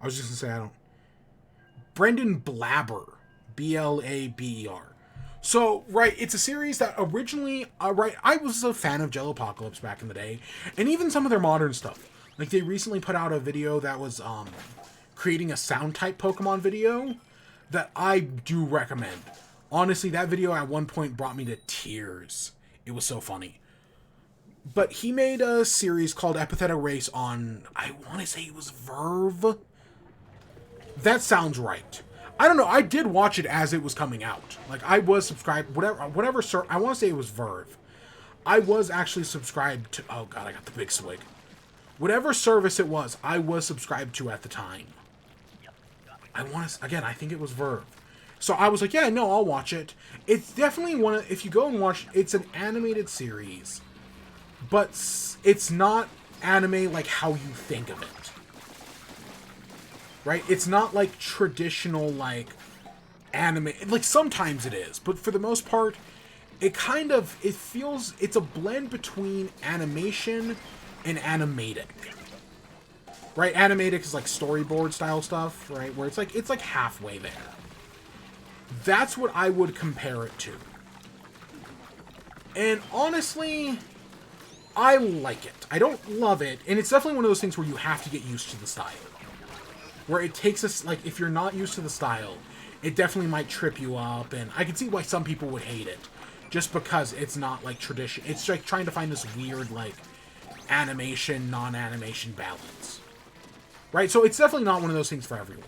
I was just going to say I don't... Brendan Blabber. B-L-A-B-E-R. So, right, it's a series that originally... right, I was a fan of Jellopocalypse back in the day. And even some of their modern stuff. Like, they recently put out a video that was creating a sound-type Pokemon video that I do recommend. Honestly, that video at one point brought me to tears. It was so funny. But he made a series called Epithet Erased on, I want to say it was Verve. That sounds right. I don't know. I did watch it as it was coming out. Like, I was subscribed, whatever, I want to say it was Verve. I was actually subscribed to... Oh, God, I got the big swig. Whatever service it was, I was subscribed to at the time. I want to... Again, I think it was Verve. So I was like, yeah, no, I'll watch it. It's definitely one of... If you go and watch... It's an animated series. But it's not anime like how you think of it. Right? It's not like traditional, like, anime. Like, sometimes it is. But for the most part, it kind of... It feels... It's a blend between animation and animatic. Right? Animatic is like storyboard style stuff, right? Where it's like halfway there. That's what I would compare it to. And honestly, I like it. I don't love it. And it's definitely one of those things where you have to get used to the style. Where it takes us, like, if you're not used to the style, it definitely might trip you up. And I can see why some people would hate it. Just because it's not, like, tradition. It's, like, trying to find this weird, like, animation, non-animation balance. Right? So it's definitely not one of those things for everyone.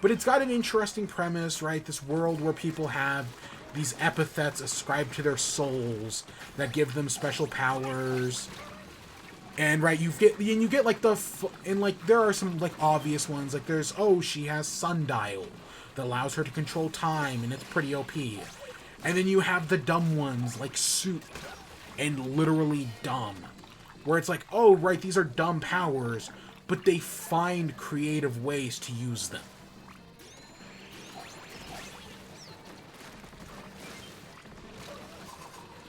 But it's got an interesting premise, right? This world where people have these epithets ascribed to their souls that give them special powers. And, right, you get like like, there are some, like, obvious ones. Like, there's, oh, she has sundial that allows her to control time, and it's pretty OP. And then you have the dumb ones, like Soup, and literally dumb. Where it's like, oh, right, these are dumb powers, but they find creative ways to use them.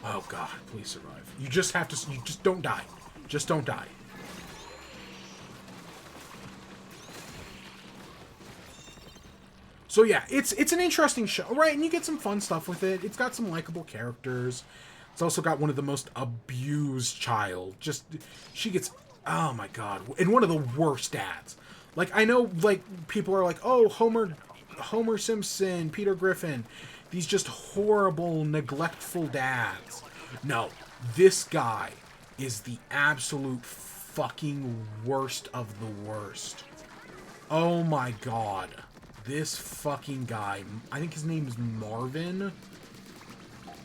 Oh, God, please survive. You just have to... You just don't die. Just don't die. So, yeah, it's an interesting show, right? And you get some fun stuff with it. It's got some likable characters. It's also got one of the most abused child. Just... She gets... Oh, my God. And one of the worst dads. Like, I know, like, people are like, oh, Homer Simpson, Peter Griffin... These just horrible, neglectful dads. No, this guy is the absolute fucking worst of the worst. Oh my God. This fucking guy, I think his name is Marvin.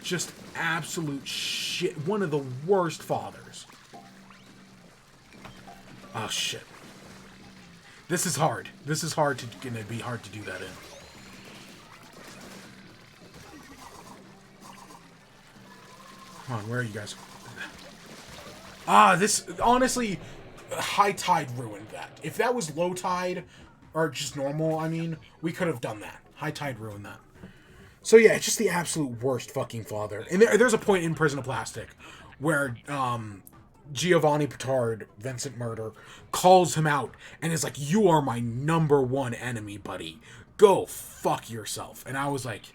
Just absolute shit. One of the worst fathers. Oh, shit. This is hard. This is gonna be hard to do that in. Come on, where are you guys? This... Honestly, high tide ruined that. If that was low tide, or just normal, I mean, we could have done that. High tide ruined that. So yeah, it's just the absolute worst fucking father. And there's a point in Prison of Plastic where, Giovanni Petard, Vincent Murder, calls him out and is like, you are my #1 enemy, buddy. Go fuck yourself. And I was like...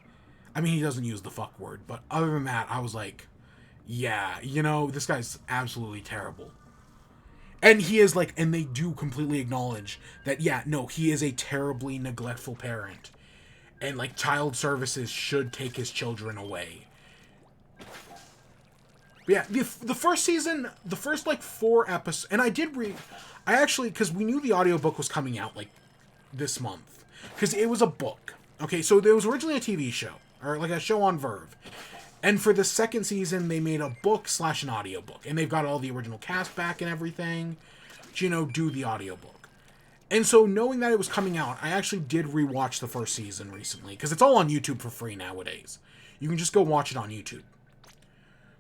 I mean, he doesn't use the fuck word, but other than that, I was like... Yeah, you know, this guy's absolutely terrible. And he is like, and they do completely acknowledge that, yeah, no, he is a terribly neglectful parent. And, like, child services should take his children away. But yeah, the first season, the first, like, 4 episodes, and I actually, because we knew the audiobook was coming out, like, this month. Because it was a book. Okay, so there was originally a TV show, or, like, a show on Verve. And for the second season, they made a book / an audiobook. And they've got all the original cast back and everything to, you know, do the audiobook. And so knowing that it was coming out, I actually did rewatch the first season recently. Because it's all on YouTube for free nowadays. You can just go watch it on YouTube.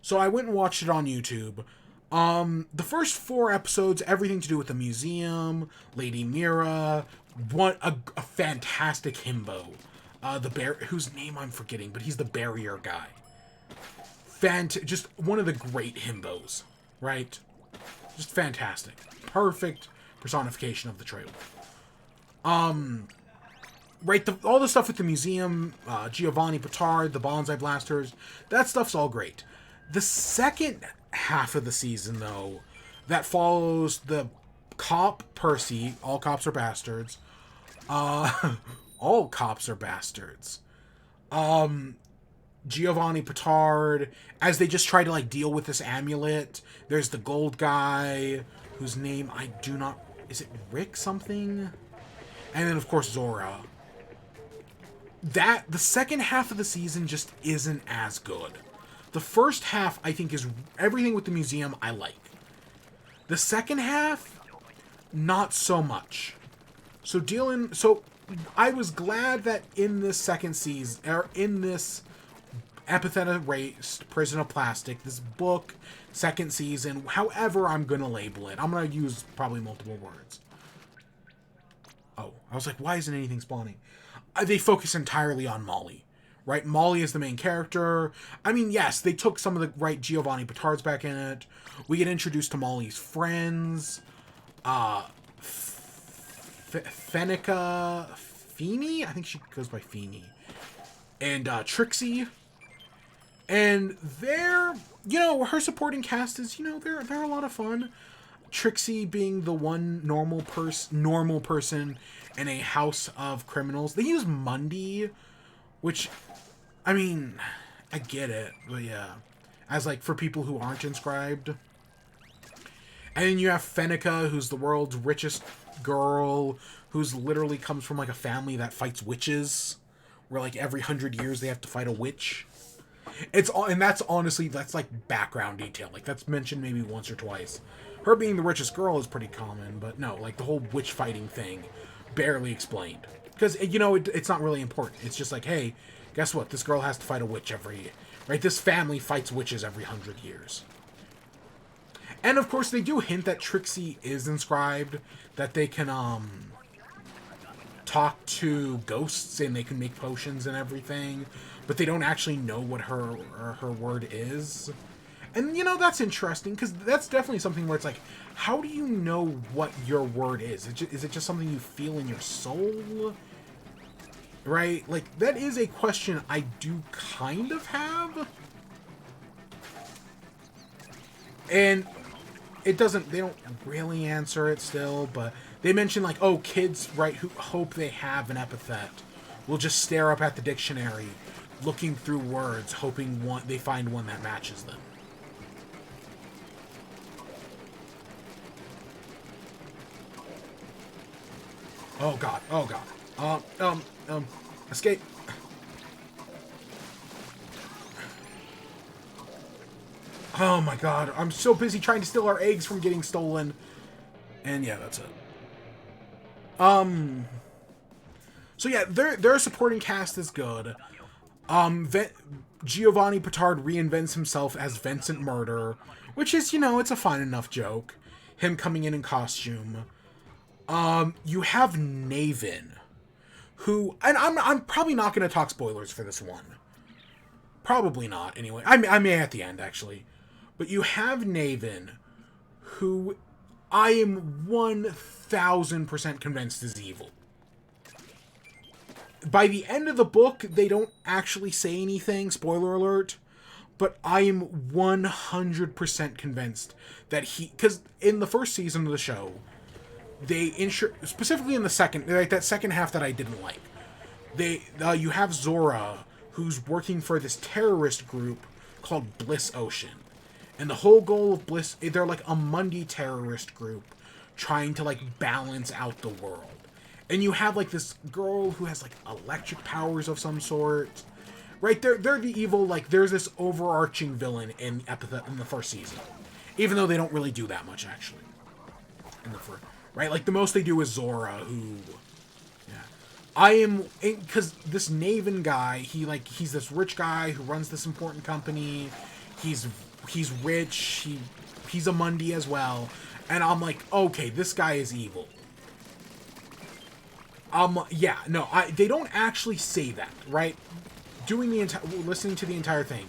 So I went and watched it on YouTube. The first 4 episodes, everything to do with the museum, Lady Mira, a fantastic himbo. Whose name I'm forgetting, but he's the barrier guy. Just one of the great himbos, right? Just fantastic. Perfect personification of the trailer. Right, all the stuff with the museum, Giovanni Petard, the bonsai blasters, that stuff's all great. The second half of the season, though, that follows the cop Percy, all cops are bastards. All cops are bastards. Giovanni Petard, as they just try to, like, deal with this amulet. There's the gold guy, whose name I do not... Is it Rick something? And then, of course, Zora. The second half of the season just isn't as good. The first half, I think, is everything with the museum I like. The second half, not so much. So I was glad that in this second season, or in this Epithet Erased, Prison of Plastic, this book, second season, however I'm going to label it. I'm going to use probably multiple words. Oh, I was like, why isn't anything spawning? They focus entirely on Molly, right? Molly is the main character. I mean, yes, they took some of the Giovanni Petard's back in it. We get introduced to Molly's friends. Fenica Feeney? I think she goes by Feeney. And Trixie. And they're, her supporting cast is, they're a lot of fun. Trixie being the one normal person in a house of criminals. They use Mundy, which, I mean, I get it, but yeah. As, like, for people who aren't inscribed. And then you have Fenica, who's the world's richest girl, who's literally comes from, like, a family that fights witches. Where, like, every 100 years they have to fight a witch. And that's like background detail. Like, that's mentioned maybe once or twice. Her being the richest girl is pretty common, but no, like, the whole witch fighting thing, barely explained. Because, it's not really important. It's just like, hey, guess what? This girl has to fight a witch right? This family fights witches every 100 years. And, of course, they do hint that Trixie is inscribed, that they can, talk to ghosts and they can make potions and everything, but they don't actually know what her word is. And, that's interesting, because that's definitely something where it's like, how do you know what your word is? Is it just something you feel in your soul? Right? Like, that is a question I do kind of have. And they don't really answer it still, but they mention, like, oh, kids, right, who hope they have an epithet will just stare up at the dictionary, looking through words, hoping they find one that matches them. Oh god. Escape. Oh my god, I'm so busy trying to steal our eggs from getting stolen. And yeah, that's it. So yeah, their supporting cast is good. Giovanni Petard reinvents himself as Vincent Murder, which is, it's a fine enough joke. Him coming in costume. You have Navin, who, and I'm probably not going to talk spoilers for this one. Probably not, anyway. I may at the end, actually. But you have Navin, who I am 1,000% convinced is evil. By the end of the book, they don't actually say anything, spoiler alert, but I am 100% convinced that because in the first season of the show, specifically in the second, like that second half that I didn't like, you have Zora, who's working for this terrorist group called Bliss Ocean. And the whole goal of Bliss, they're like a Mundy terrorist group trying to, like, balance out the world. And you have, like, this girl who has, like, electric powers of some sort. Right? They're the evil, like, there's this overarching villain in Epithet in the first season. Even though they don't really do that much, actually. Right? Like, the most they do is Zora, who... Yeah. Because this Navin guy, he's this rich guy who runs this important company. He's rich. He's a Mundy as well. And I'm like, okay, this guy is evil. Yeah, no, they don't actually say that, right? Listening to the entire thing,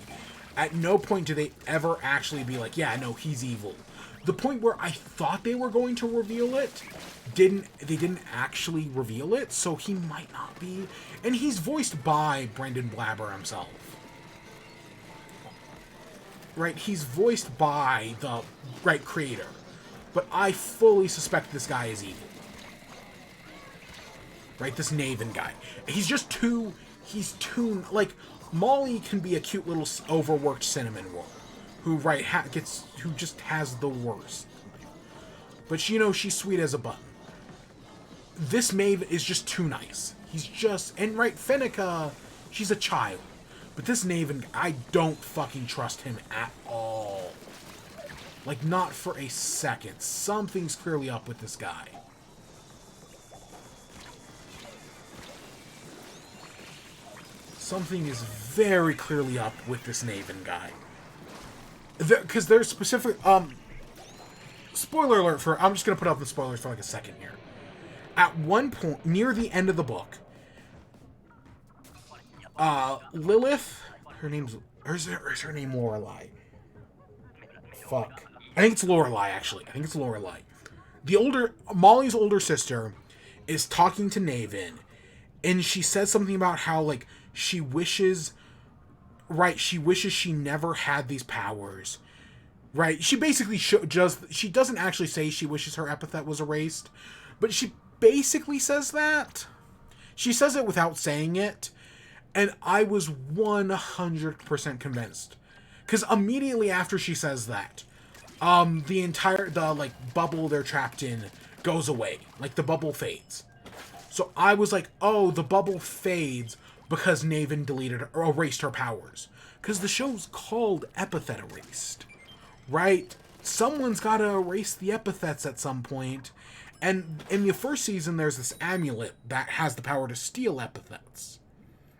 at no point do they ever actually be like, yeah, no, he's evil. The point where I thought they were going to reveal it, they didn't actually reveal it, so he might not be. And he's voiced by Brendan Blabber himself. Right, he's voiced by the creator. But I fully suspect this guy is evil. Right, this Navin guy. He's too, like, Molly can be a cute little overworked cinnamon roll. Who just has the worst. But she's sweet as a button. This Maeve is just too nice. And Fenica, she's a child. But this Naven, I don't fucking trust him at all. Like, not for a second. Something's clearly up with this guy. Something is very clearly up with this Naven guy. Because there's specific... spoiler alert for... I'm just going to put up the spoilers for like a second here. At one point, near the end of the book, Lilith... Her name's... Or is her name Lorelei? Fuck. I think it's Lorelei, actually. I think it's Lorelei. Molly's older sister is talking to Naven, and she says something about how, like, she wishes... Right, she wishes she never had these powers. Right, she basically she doesn't actually say she wishes her epithet was erased, but she basically says that. She says it without saying it, and I was 100% convinced. Because immediately after she says that, the like, bubble they're trapped in goes away. Like, the bubble fades. So I was like, oh, the bubble fades because Naven erased her powers. Because the show's called Epithet Erased. Right? Someone's got to erase the epithets at some point. And in the first season, there's this amulet that has the power to steal epithets.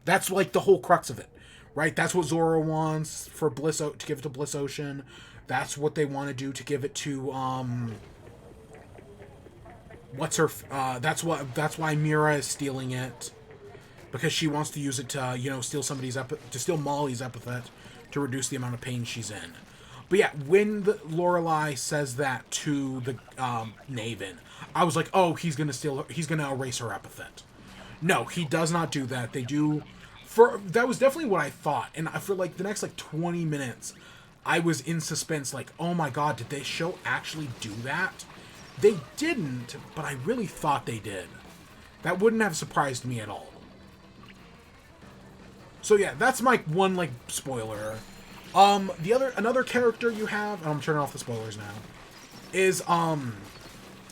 That's like the whole crux of it. Right? That's what Zora wants for to give it to Bliss Ocean. That's what they want to do to give it to, that's why Mira is stealing it. Because she wants to use it to, steal Molly's epithet to reduce the amount of pain she's in. But yeah, when Lorelei says that to the Naven, I was like, oh, he's gonna erase her epithet. No, he does not do that. They do. That was definitely what I thought, and for like the next like 20 minutes, I was in suspense. Like, oh my god, did this show actually do that? They didn't, but I really thought they did. That wouldn't have surprised me at all. So yeah, that's my one, like, spoiler. Another character you have, and I'm turning off the spoilers now, is,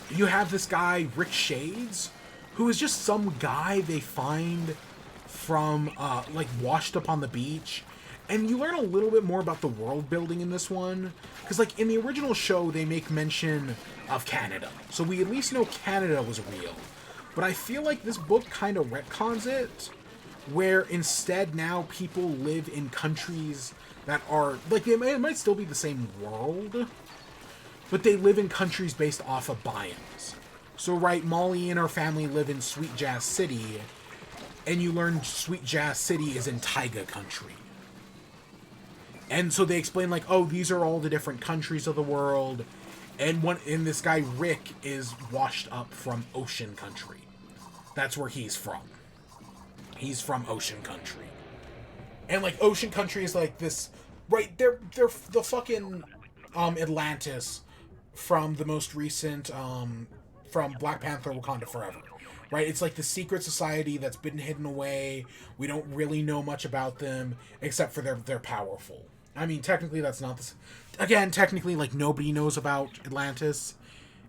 you have this guy, Rick Shades, who is just some guy they find from, like, washed up on the beach. And you learn a little bit more about the world building in this one. Because, like, in the original show, they make mention of Canada. So we at least know Canada was real. But I feel like this book kind of retcons it, where instead now people live in countries that are, like, it might still be the same world, but they live in countries based off of biomes. So, right, Molly and her family live in Sweet Jazz City, and you learn Sweet Jazz City is in Taiga country. And so they explain, like, oh, these are all the different countries of the world, and this guy, Rick, is washed up from Ocean Country. That's where he's from. He's from Ocean Country. And, like, Ocean Country is, like, this... Right, they're the fucking, Atlantis from the most recent, from Black Panther Wakanda Forever. Right, it's like the secret society that's been hidden away. We don't really know much about them, except for they're powerful. I mean, technically, that's not this. Again, technically, like, nobody knows about Atlantis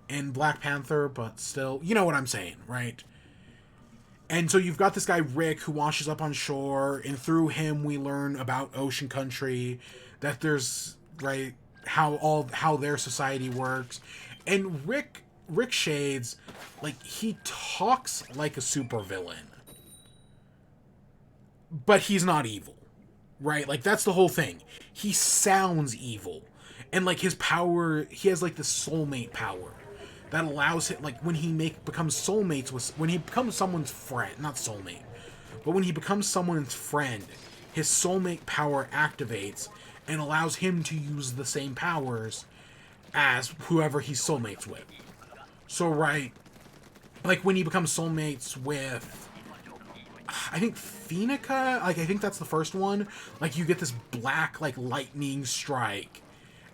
in Black Panther, but still, you know what I'm saying, right? And so you've got this guy, Rick, who washes up on shore, and through him we learn about Ocean Country, that there's, right, how their society works. And Rick Shades, like, he talks like a supervillain. But he's not evil. Right? Like, that's the whole thing. He sounds evil. And, like, his power, he has, like, the soulmate power that allows him, like, when he becomes when he becomes someone's friend, not soulmate, but when he becomes someone's friend, his soulmate power activates and allows him to use the same powers as whoever he's soulmates with. So, right, like, when he becomes soulmates with, I think, Phoenica, like, I think that's the first one, like, you get this black, like, lightning strike,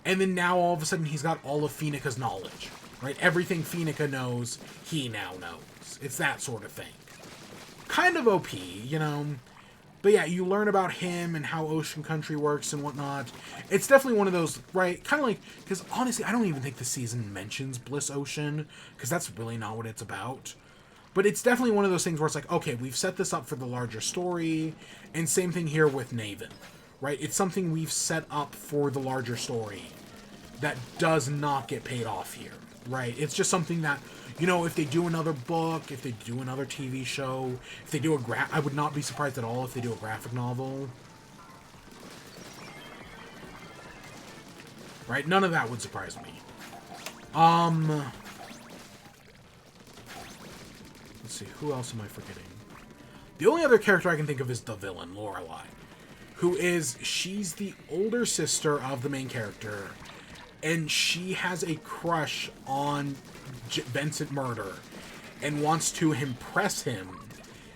and then now all of a sudden he's got all of Phoenica's knowledge, right? Everything Phoenica knows, he now knows. It's that sort of thing. Kind of OP, you know? But yeah, you learn about him and how Ocean Country works and whatnot. It's definitely one of those, right? Kind of like, because honestly, I don't even think the season mentions Bliss Ocean, because that's really not what it's about. But it's definitely one of those things where it's like, okay, we've set this up for the larger story, and same thing here with Naven, right? It's something we've set up for the larger story that does not get paid off here, right? It's just something that, you know, if they do another book, if they do another TV show, if they do I would not be surprised at all if they do a graphic novel. Right? None of that would surprise me. Let's see, who else am I forgetting? The only other character I can think of is the villain, Lorelei, she's the older sister of the main character, and she has a crush on Vincent Murder and wants to impress him.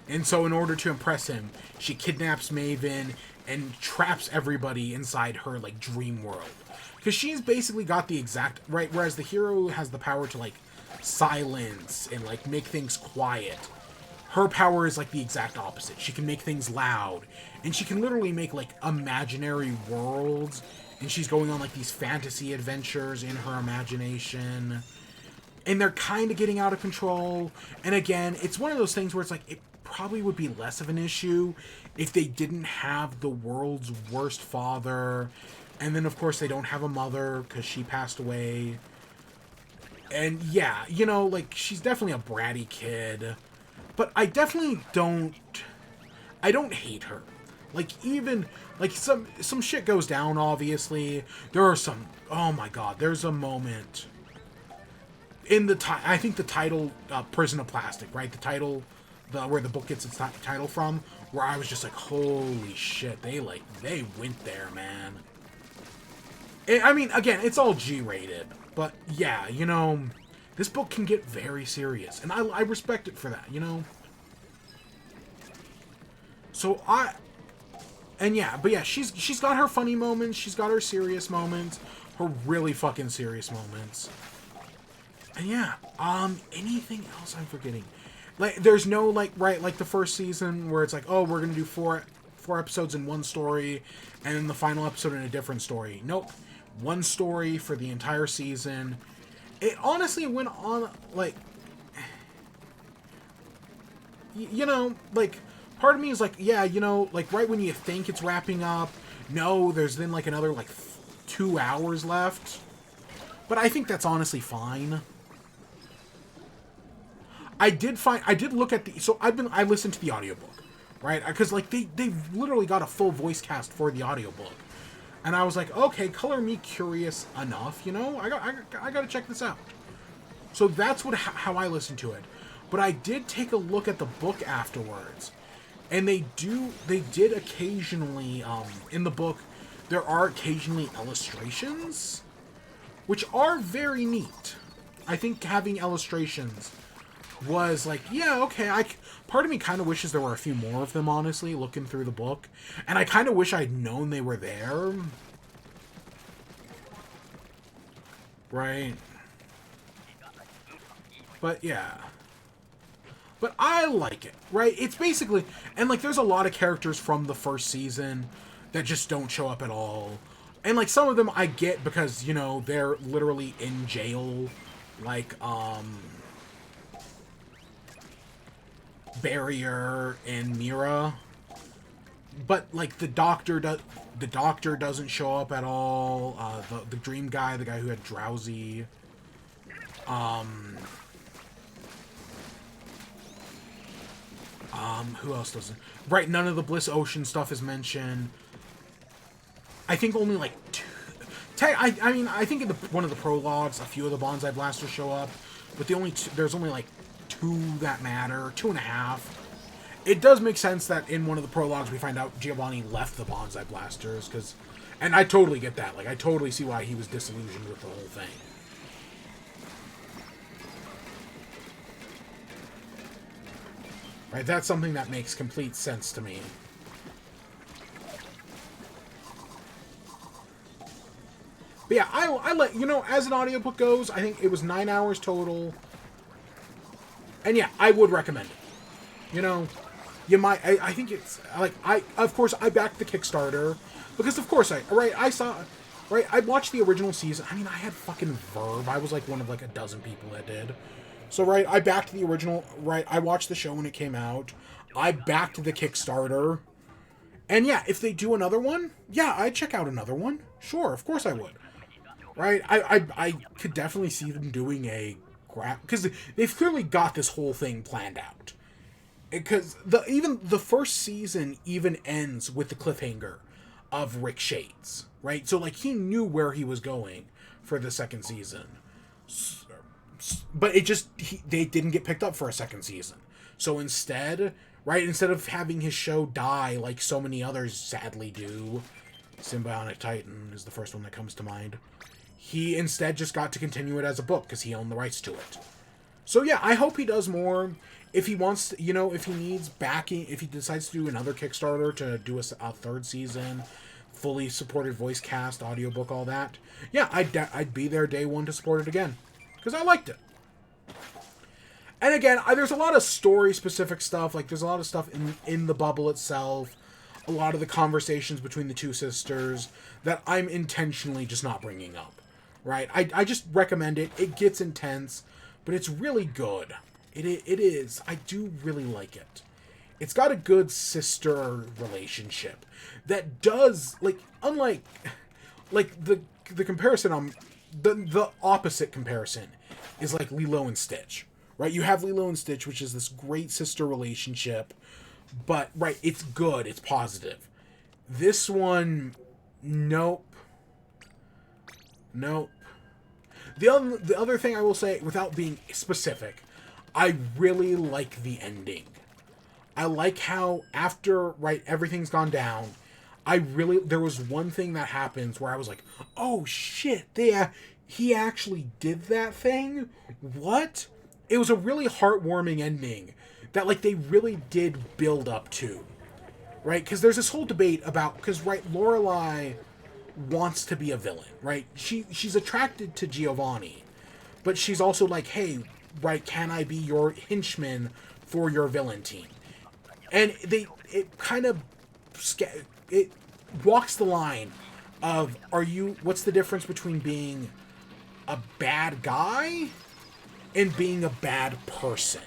And so in order to impress him, she kidnaps Maven and traps everybody inside her, like, dream world. Because she's basically got the exact... Right, whereas the hero has the power to, like, silence and, like, make things quiet. Her power is, like, the exact opposite. She can make things loud. And she can literally make, like, imaginary worlds. And she's going on, like, these fantasy adventures in her imagination. And they're kind of getting out of control. And again, it's one of those things where it's like, it probably would be less of an issue if they didn't have the world's worst father. And then, of course, they don't have a mother because she passed away. And yeah, you know, like, she's definitely a bratty kid. But I definitely don't... I don't hate her. Like, even... Like, some shit goes down, obviously. There are some... Oh my god, there's a moment... In the... I think the title, Prison of Plastic, right? The title... where the book gets its title from. Where I was just like, holy shit. They went there, man. I mean, again, it's all G-rated. But, yeah, you know... This book can get very serious. And I respect it for that, you know? So, And yeah, but yeah, she's got her funny moments, she's got her serious moments, her really fucking serious moments. And yeah, anything else I'm forgetting? Like, there's no, like, right, like the first season where it's like, oh, we're gonna do four episodes in one story, and then the final episode in a different story. Nope. One story for the entire season. It honestly went on, like, you know, like, part of me is like, yeah, you know, like, right when you think it's wrapping up, no, there's then, like, another, like, 2 hours left. But I think that's honestly fine. I did look at the... So, I listened to the audiobook, right? Because, like, they've literally got a full voice cast for the audiobook. And I was like, okay, color me curious enough, you know? I gotta check this out. So that's how I listened to it. But I did take a look at the book afterwards. And they did occasionally, in the book, there are occasionally illustrations, which are very neat. I think having illustrations was like, yeah, okay, part of me kind of wishes there were a few more of them, honestly, looking through the book. And I kind of wish I'd known they were there. Right. But, yeah. But I like it, right? It's basically... And, like, there's a lot of characters from the first season that just don't show up at all. And, like, some of them I get because, you know, they're literally in jail. Like, Barrier and Mira. But, like, the doctor doesn't show up at all. The dream guy, the guy who had Drowsy. Who else doesn't? Right, none of the Bliss Ocean stuff is mentioned. I think only, like, two... I mean, I think in one of the prologues, a few of the Bonsai Blasters show up. But there's only, like, 2 that matter. 2.5. It does make sense that in one of the prologues we find out Giovanni left the Bonsai Blasters, because... And I totally get that. Like, I totally see why he was disillusioned with the whole thing. Right, that's something that makes complete sense to me. But yeah, I let... You know, as an audiobook goes, I think it was 9 hours total. And yeah, I would recommend it. You know... You might, I think it's, like, of course, I backed the Kickstarter, because of course I watched the original season. I mean, I had fucking verve. I was, like, one of, like, a dozen people that did. So, right, I backed the original, right, I watched the show when it came out. I backed the Kickstarter. And yeah, if they do another one, yeah, I'd check out another one. Sure, of course I would. Right? I could definitely see them doing a because they've clearly got this whole thing planned out. Because even the first season even ends with the cliffhanger of Rick Shades, right? So like he knew where he was going for the second season, but they didn't get picked up for a second season. So instead, right, instead of having his show die like so many others sadly do, Symbionic Titan is the first one that comes to mind. He instead just got to continue it as a book because he owned the rights to it. So yeah, I hope he does more. If he wants to, if he needs backing, if he decides to do another Kickstarter to do a third season, fully supported voice cast, audiobook, all that, yeah, I'd be there day one to support it again. Because I liked it. And again, there's a lot of story-specific stuff. Like, there's a lot of stuff in the bubble itself. A lot of the conversations between the two sisters that I'm intentionally just not bringing up. Right? I just recommend it. It gets intense, but it's really good. It is. I do really like it. It's got a good sister relationship that does, like, unlike, like, the comparison, the opposite comparison is like Lilo and Stitch. Right? You have Lilo and Stitch, which is this great sister relationship, but, right, it's good. It's positive. This one, nope. Nope. The other thing I will say, without being specific, I really like the ending. I like how after, right, everything's gone down, there was one thing that happens where I was like, oh shit, he actually did that thing? What? It was a really heartwarming ending that, like, they really did build up to. Right? Because there's this whole debate about, because, right, Lorelai wants to be a villain, right? She's attracted to Giovanni, but she's also like, hey, right, can I be your henchman for your villain team? And it kind of it walks the line of, what's the difference between being a bad guy and being a bad person?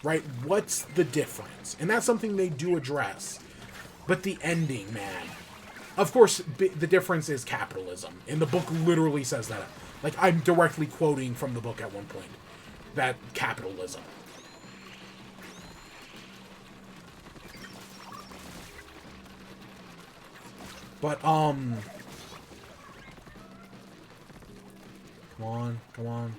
Right? What's the difference? And that's something they do address. But the ending, man. Of course, the difference is capitalism. And the book literally says that. Like, I'm directly quoting from the book at one point. That capitalism. But, come on.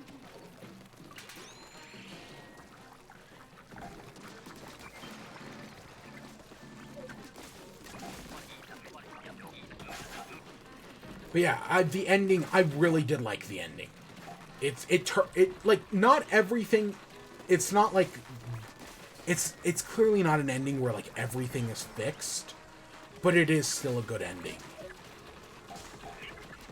But yeah, the ending, I really did like the ending. It like, not everything, it's not like, it's clearly not an ending where, like, everything is fixed, but it is still a good ending.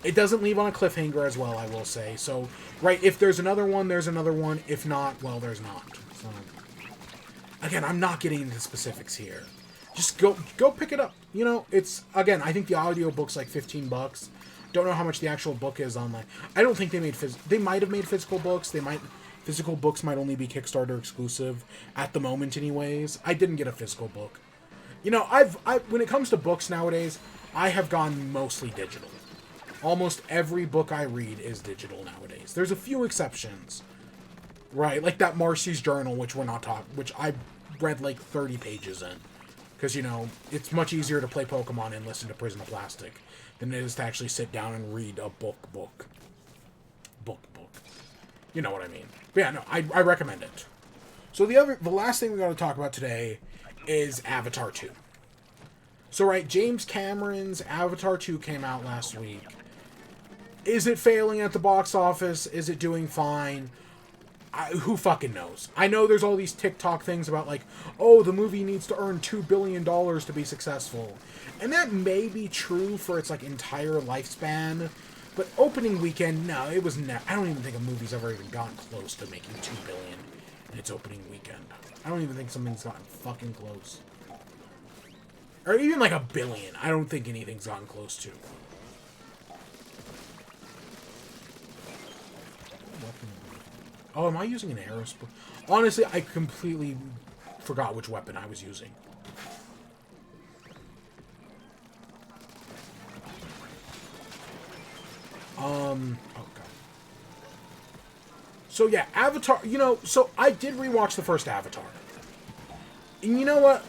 It doesn't leave on a cliffhanger as well, I will say. So, right, if there's another one, there's another one. If not, well, there's not. So, again, I'm not getting into specifics here. Just go pick it up. It's, again, I think the audiobook's like $15. Don't know how much the actual book is online. I don't think they might have made physical books. Physical books might only be Kickstarter exclusive at the moment anyways. I didn't get a physical book. When it comes to books nowadays, I have gone mostly digital. Almost every book I read is digital nowadays. There's a few exceptions. Right, like that Marcy's Journal, which which I read like 30 pages in. Because, it's much easier to play Pokemon and listen to Prison of Plastic than it is to actually sit down and read a book. You know what I mean. But yeah, no, I recommend it. So the last thing we got to talk about today is Avatar 2. So, right, James Cameron's Avatar 2 came out last week. Is it failing at the box office? Is it doing fine? Who fucking knows? I know there's all these TikTok things about, like, oh, the movie needs to earn $2 billion to be successful. And that may be true for its, like, entire lifespan. But opening weekend, no, it was I don't even think a movie's ever even gotten close to making $2 billion in its opening weekend. I don't even think something's gotten fucking close. Or even like $1 billion. I don't think anything's gotten close to. Oh, am I using an arrow? Honestly, I completely forgot which weapon I was using. Oh god. So yeah, Avatar, you know, so I did rewatch the first Avatar. And you know what?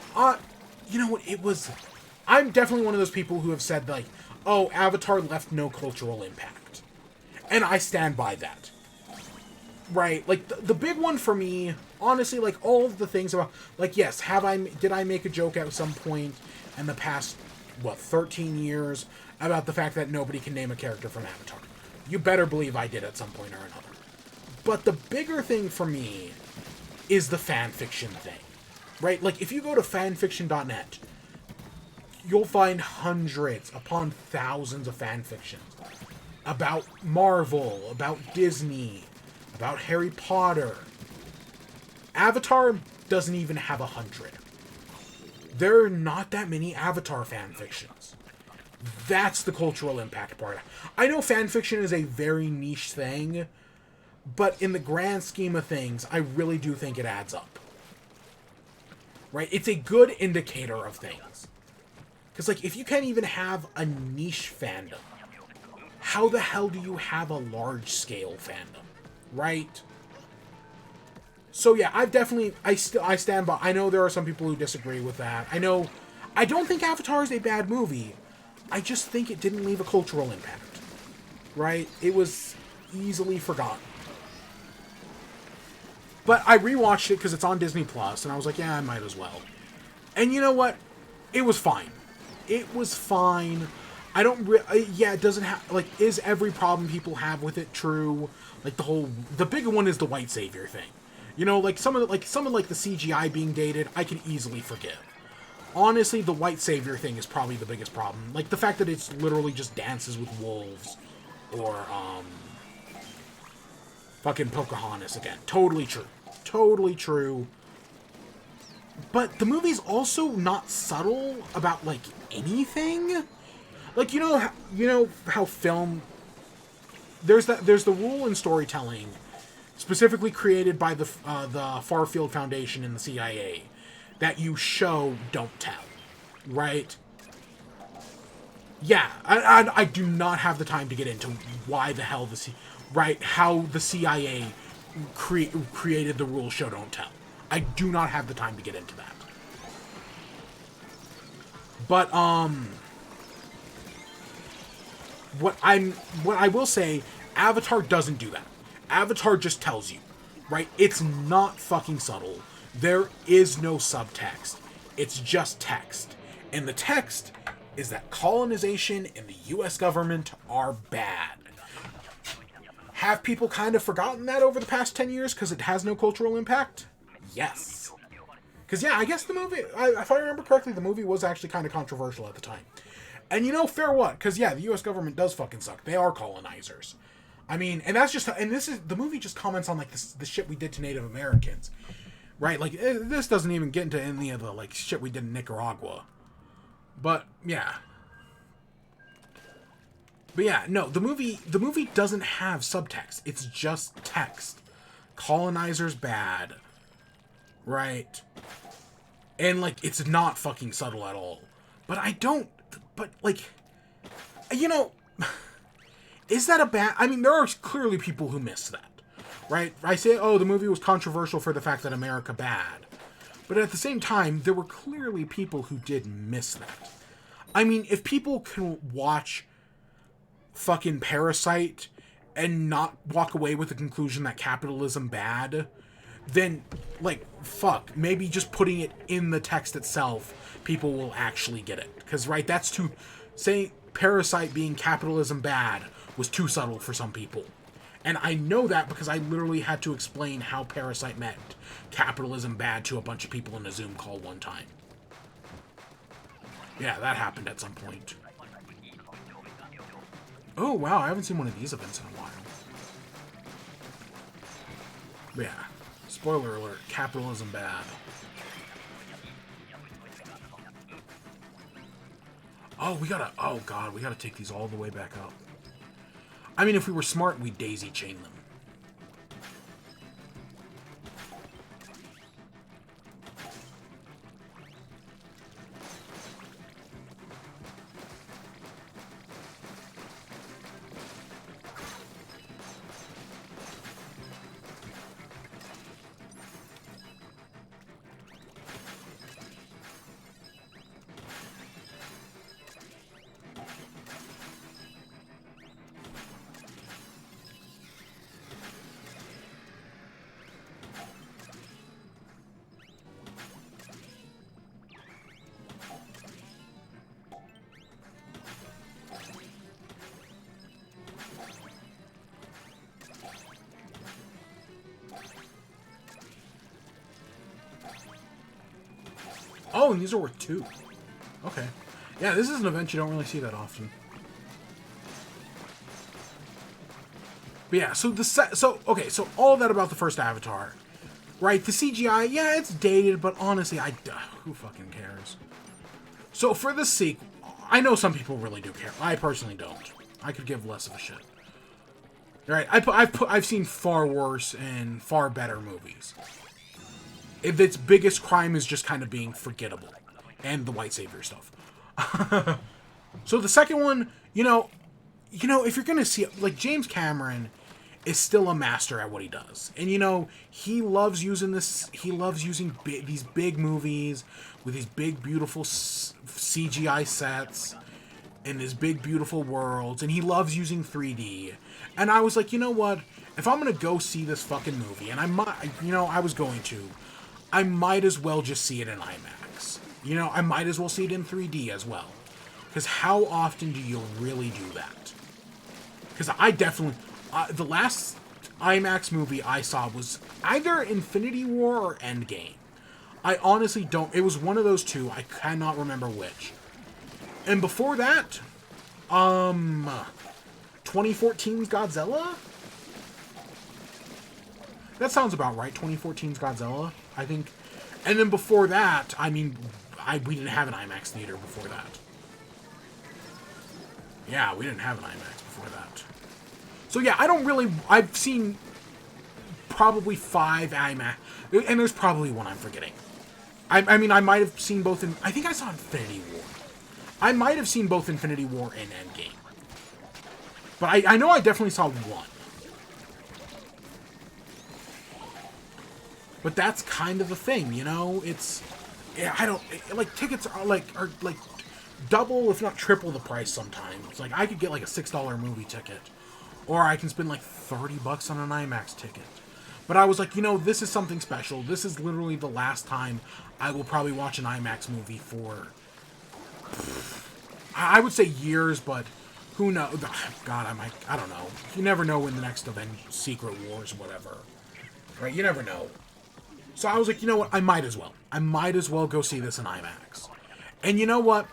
It was... I'm definitely one of those people who have said, like, oh, Avatar left no cultural impact. And I stand by that. Right? Like, the big one for me, honestly, like, all of the things about... Like, yes, did I make a joke at some point in the past, 13 years about the fact that nobody can name a character from Avatar? You better believe I did at some point or another. But the bigger thing for me is the fanfiction thing. Right? Like, if you go to fanfiction.net, you'll find hundreds upon thousands of fanfictions about Marvel, about Disney, about Harry Potter. Avatar doesn't even have 100. There are not that many Avatar fanfictions. That's the cultural impact part. I know fanfiction is a very niche thing, but in the grand scheme of things, I really do think it adds up. Right? It's a good indicator of things. Because, like, if you can't even have a niche fandom, how the hell do you have a large-scale fandom? Right? So, yeah, I stand by... I know there are some people who disagree with that. I don't think Avatar is a bad movie. I just think it didn't leave a cultural impact. Right? It was easily forgotten. But I rewatched it because it's on Disney Plus, and I was like, yeah, I might as well. And you know what? It was fine. It was fine. I don't... yeah, it doesn't have... Like, is every problem people have with it true? Like, the bigger one is the white savior thing. You know, like, some of the CGI being dated, I can easily forgive. Honestly, the white savior thing is probably the biggest problem. Like, the fact that it's literally just dances with wolves. Or, fucking Pocahontas again. Totally true. Totally true. But the movie's also not subtle about, like, anything. Like, you know how film... There's the rule in storytelling, specifically created by the Farfield Foundation and the CIA, that you show, don't tell. Right? Yeah, I do not have the time to get into why the hell how the CIA created the rule show, don't tell. I do not have the time to get into that. But, what I will say, Avatar doesn't do that. Avatar just tells you, right? It's not fucking subtle. There is no subtext. It's just text. And the text is that colonization and the US government are bad. Have people kind of forgotten that over the past 10 years because it has no cultural impact? Yes. Because, yeah, I guess the movie, if I remember correctly, the movie was actually kind of controversial at the time. And, you know, fair what? Because, yeah, the US government does fucking suck. They are colonizers. I mean, and that's just, and this is, the movie just comments on, like, the shit we did to Native Americans. Right? Like, this doesn't even get into any of the, like, shit we did in Nicaragua. But, yeah. But yeah, no, the movie doesn't have subtext. It's just text. Colonizers bad. Right? And, like, it's not fucking subtle at all. But like, you know, is that a bad... I mean, there are clearly people who miss that. Right? I say, oh, the movie was controversial for the fact that America bad. But at the same time, there were clearly people who did miss that. I mean, if people can watch fucking Parasite and not walk away with the conclusion that capitalism bad, then, like, fuck, maybe just putting it in the text itself, people will actually get it. Because, right, that's too... Saying Parasite being capitalism bad was too subtle for some people. And I know that because I literally had to explain how Parasite meant capitalism bad to a bunch of people in a Zoom call one time. Yeah, that happened at some point. Oh, wow, I haven't seen one of these events in a while. But yeah, spoiler alert, capitalism bad. Oh, we gotta take these all the way back up. I mean, if we were smart, we'd daisy chain them. Oh, and these are worth 2. Okay. Yeah, this is an event you don't really see that often. But yeah, so okay, so all that about the first Avatar. Right, the CGI, yeah, it's dated, but honestly, who fucking cares? So for the sequel, I know some people really do care. I personally don't. I could give less of a shit. Right, I've seen far worse and far better movies. If its biggest crime is just kind of being forgettable, and the white savior stuff. So the second one, if you're gonna see it, like James Cameron is still a master at what he does, and he loves using this. He loves using these big movies with these big, beautiful CGI sets and these big, beautiful worlds, and he loves using 3D. And I was like, you know what? If I'm gonna go see this fucking movie, and I might as well just see it in IMAX. I might as well see it in 3D as well. Because how often do you really do that? Because I definitely... the last IMAX movie I saw was either Infinity War or Endgame. I honestly don't... It was one of those two. I cannot remember which. And before that... 2014's Godzilla? That sounds about right. 2014's Godzilla, I think. And then before that, I mean... we didn't have an IMAX theater before that. Yeah, we didn't have an IMAX before that. So yeah, I've seen probably 5 IMAX, and there's probably one I'm forgetting. I mean, I might have seen both I think I saw Infinity War. I might have seen both Infinity War and Endgame. But I know I definitely saw one. But that's kind of the thing, it's... Yeah, I don't... Like, tickets are like double, if not triple the price sometimes. Like, I could get like a $6 movie ticket. Or I can spend like $30 on an IMAX ticket. But I was like, this is something special. This is literally the last time I will probably watch an IMAX movie for... I would say years, but who knows? God, I don't know. You never know when the next event, Secret Wars, whatever. Right? You never know. So I was like, you know what? I might as well. I might as well go see this in IMAX. And you know what?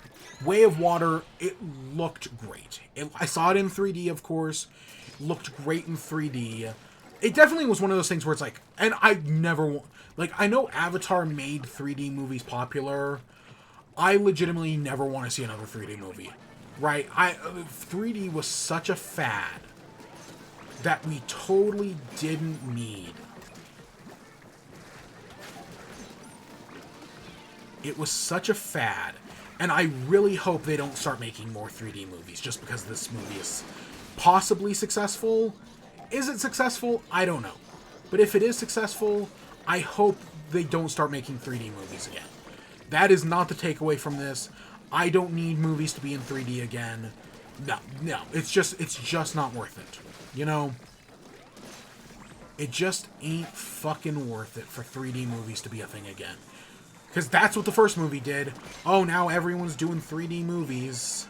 Way of Water, it looked great. I saw it in 3D, of course. It looked great in 3D. It definitely was one of those things where it's like... And I never... Like, I know Avatar made 3D movies popular. I legitimately never want to see another 3D movie. Right? 3D was such a fad that we totally didn't need. It was such a fad, and I really hope they don't start making more 3D movies just because this movie is possibly successful. Is it successful? I don't know. But if it is successful, I hope they don't start making 3D movies again. That is not the takeaway from this. I don't need movies to be in 3D again. No. It's just not worth it. It just ain't fucking worth it for 3D movies to be a thing again. Because that's what the first movie did. Oh, now everyone's doing 3D movies.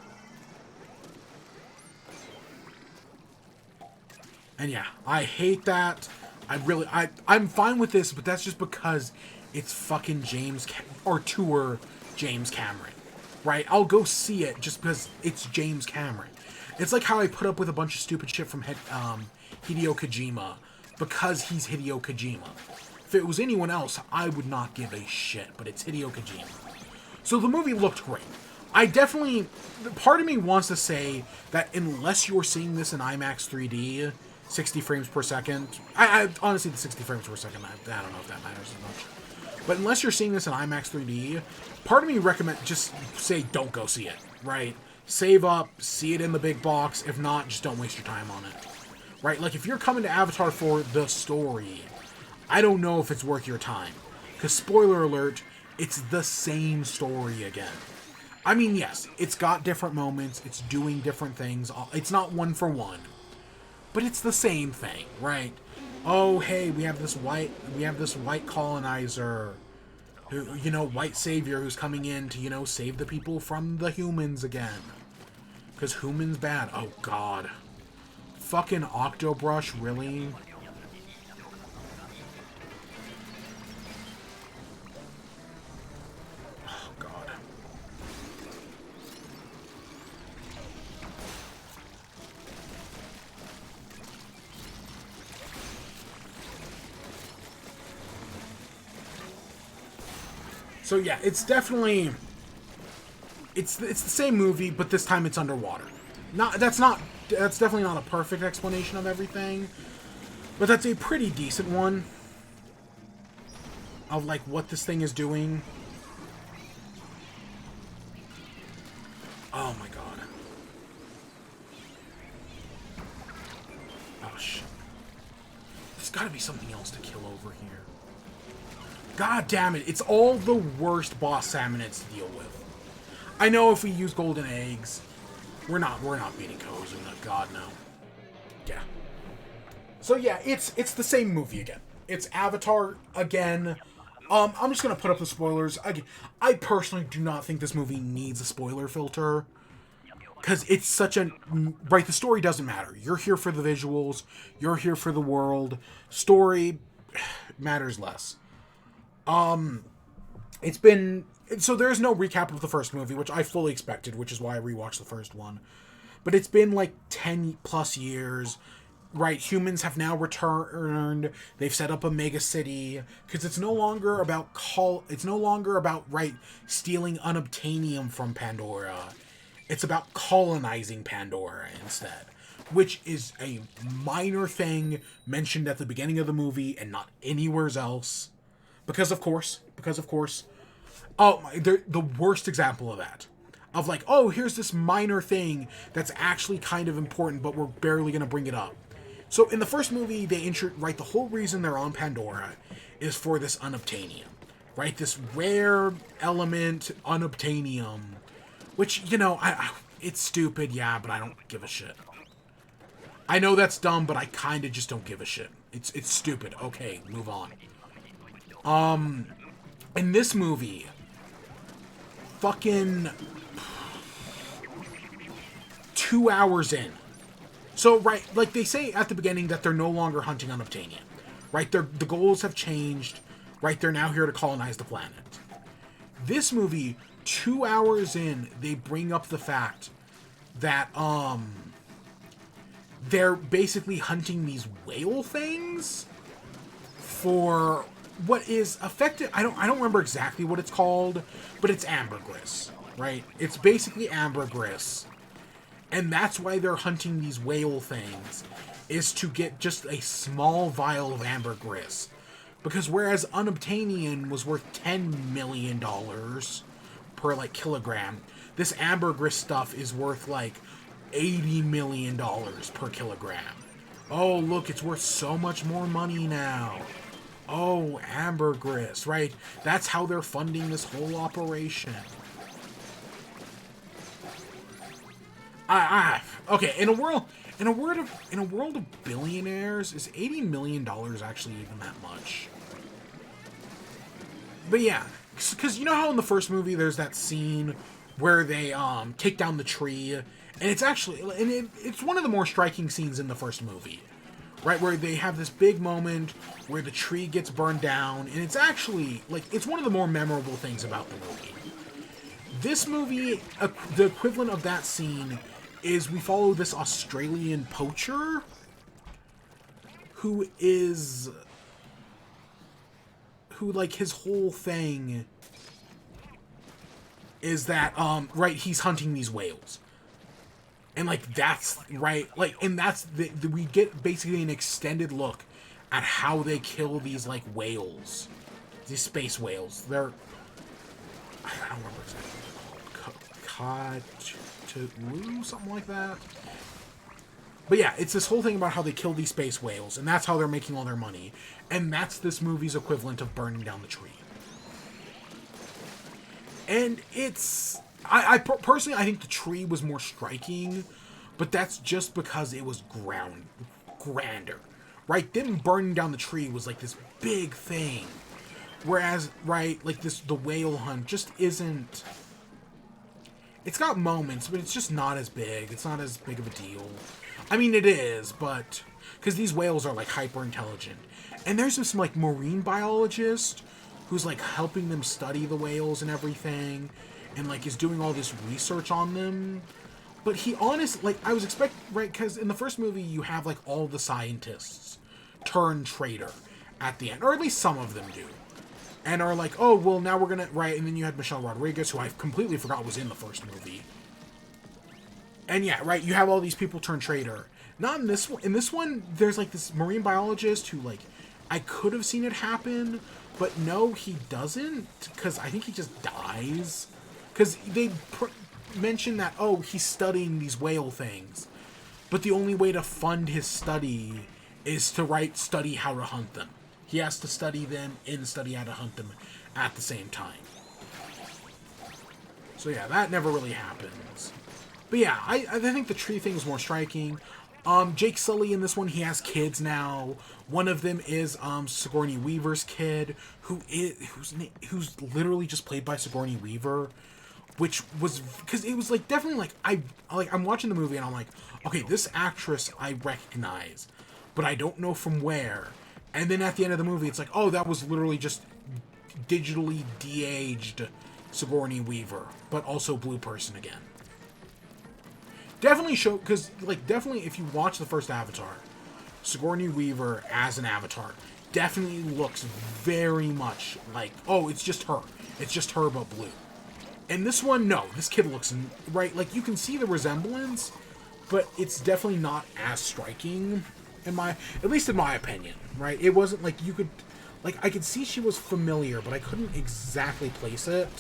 And yeah, I hate that. I'm fine with this, but that's just because it's fucking James Cameron. Right? I'll go see it just because it's James Cameron. It's like how I put up with a bunch of stupid shit from Hideo Kojima because he's Hideo Kojima. If it was anyone else, I would not give a shit, but it's Hideo Kojima. So the movie looked great. Part of me wants to say that unless you're seeing this in IMAX 3D, 60 frames per second, I honestly, the 60 frames per second, I don't know if that matters as much. But unless you're seeing this in IMAX 3D, part of me recommend just say don't go see it, right? Save up, see it in the big box. If not, just don't waste your time on it. Right? Like, if you're coming to Avatar for the story, I don't know if it's worth your time. Because, spoiler alert, it's the same story again. I mean, yes, it's got different moments, it's doing different things, it's not one for one. But it's the same thing, right? Oh, hey, we have this white colonizer, who, white savior who's coming in to, save the people from the humans again. Because humans bad. Oh, God. Fucking Octobrush, really? So yeah, it's definitely... It's the same movie, but this time it's underwater. That's definitely not a perfect explanation of everything, but that's a pretty decent one of like what this thing is doing. Oh my god. Oh shit. There's gotta be something else to kill over here. God damn it, it's all the worst boss salmonids to deal with. I know if we use golden eggs, we're not beating Kozu, god no. Yeah. So yeah, it's the same movie again. It's Avatar again. I'm just gonna put up the spoilers. I personally do not think this movie needs a spoiler filter. Because it's such a... Right, the story doesn't matter. You're here for the visuals. You're here for the world. Story matters less. It's been... So there's no recap of the first movie, which I fully expected, which is why I rewatched the first one. But it's been like 10 plus years. Right, humans have now returned. They've set up a mega city. Because it's no longer about... It's no longer about, right, stealing unobtainium from Pandora. It's about colonizing Pandora instead, which is a minor thing mentioned at the beginning of the movie and not anywhere else. Because of course. Oh, the worst example of that. Of like, oh, here's this minor thing that's actually kind of important, but we're barely going to bring it up. So in the first movie, they right, the whole reason they're on Pandora is for this unobtainium. Right, this rare element, unobtainium. Which, you know, it's stupid, yeah, but I don't give a shit. I know that's dumb, but I kind of just don't give a shit. It's stupid. Okay, move on. In this movie, fucking 2 hours in. So, right, like they say at the beginning that they're no longer hunting unobtainium. Right, the goals have changed. Right, they're now here to colonize the planet. This movie... 2 hours in, they bring up the fact that, they're basically hunting these whale things for what is effective. I don't remember exactly what it's called, but it's ambergris, right? It's basically ambergris. And that's why they're hunting these whale things, is to get just a small vial of ambergris. Because whereas unobtainium was worth $10 million... per like kilogram, this ambergris stuff is worth like $80 million per kilogram. Oh, look, it's worth so much more money now. Oh, ambergris, right? That's how they're funding this whole operation. Okay, in a world of billionaires, is $80 million actually even that much? But yeah, because you know how in the first movie there's that scene where they take down the tree, and it's actually, and it's one of the more striking scenes in the first movie, right, where they have this big moment where the tree gets burned down, and it's actually, like, it's one of the more memorable things about the movie. This movie, the equivalent of that scene is we follow this Australian poacher who like his whole thing is that right, he's hunting these whales, and like that's right, like, and that's we get basically an extended look at how they kill these like whales, these space whales. They're, I don't remember exactly what they're called, something like that. But yeah, it's this whole thing about how they kill these space whales, and that's how they're making all their money. And that's this movie's equivalent of burning down the tree. And it's... I personally, I think the tree was more striking, but that's just because it was grander. Right? Them burning down the tree was like this big thing. Whereas, right, like the whale hunt just isn't... It's got moments, but it's just not as big. It's not as big of a deal. I mean, it is, but... Because these whales are, like, hyper-intelligent. And there's this, like, marine biologist who's, like, helping them study the whales and everything. And, like, is doing all this research on them. But he honestly... Like, I was expecting... Right, because in the first movie, you have, like, all the scientists turn traitor at the end. Or at least some of them do. and are like, oh, well, now we're gonna, right, and then you had Michelle Rodriguez, who I completely forgot was in the first movie. And yeah, right, you have all these people turn traitor. Not in this one. In this one, there's like this marine biologist who, like, I could have seen it happen, but no, he doesn't, because I think he just dies. Because they mention that, oh, he's studying these whale things, but the only way to fund his study is to study how to hunt them. He has to study them and study how to hunt them at the same time. So yeah, that never really happens. But yeah, I think the tree thing is more striking. Jake Sully in this one, he has kids now. One of them is Sigourney Weaver's kid, who's literally just played by Sigourney Weaver, which was because it was like definitely like I'm watching the movie and I'm like, okay, this actress I recognize, but I don't know from where. And then at the end of the movie, it's like, oh, that was literally just digitally de-aged Sigourney Weaver, but also blue person again. Definitely show, because, like, definitely if you watch the first Avatar, Sigourney Weaver as an Avatar definitely looks very much like, oh, it's just her. It's just her, but blue. And this one, no. This kid looks, right, like, you can see the resemblance, but it's definitely not as striking, at least in my opinion, right? It wasn't, like, you could, like, I could see she was familiar, but I couldn't exactly place it.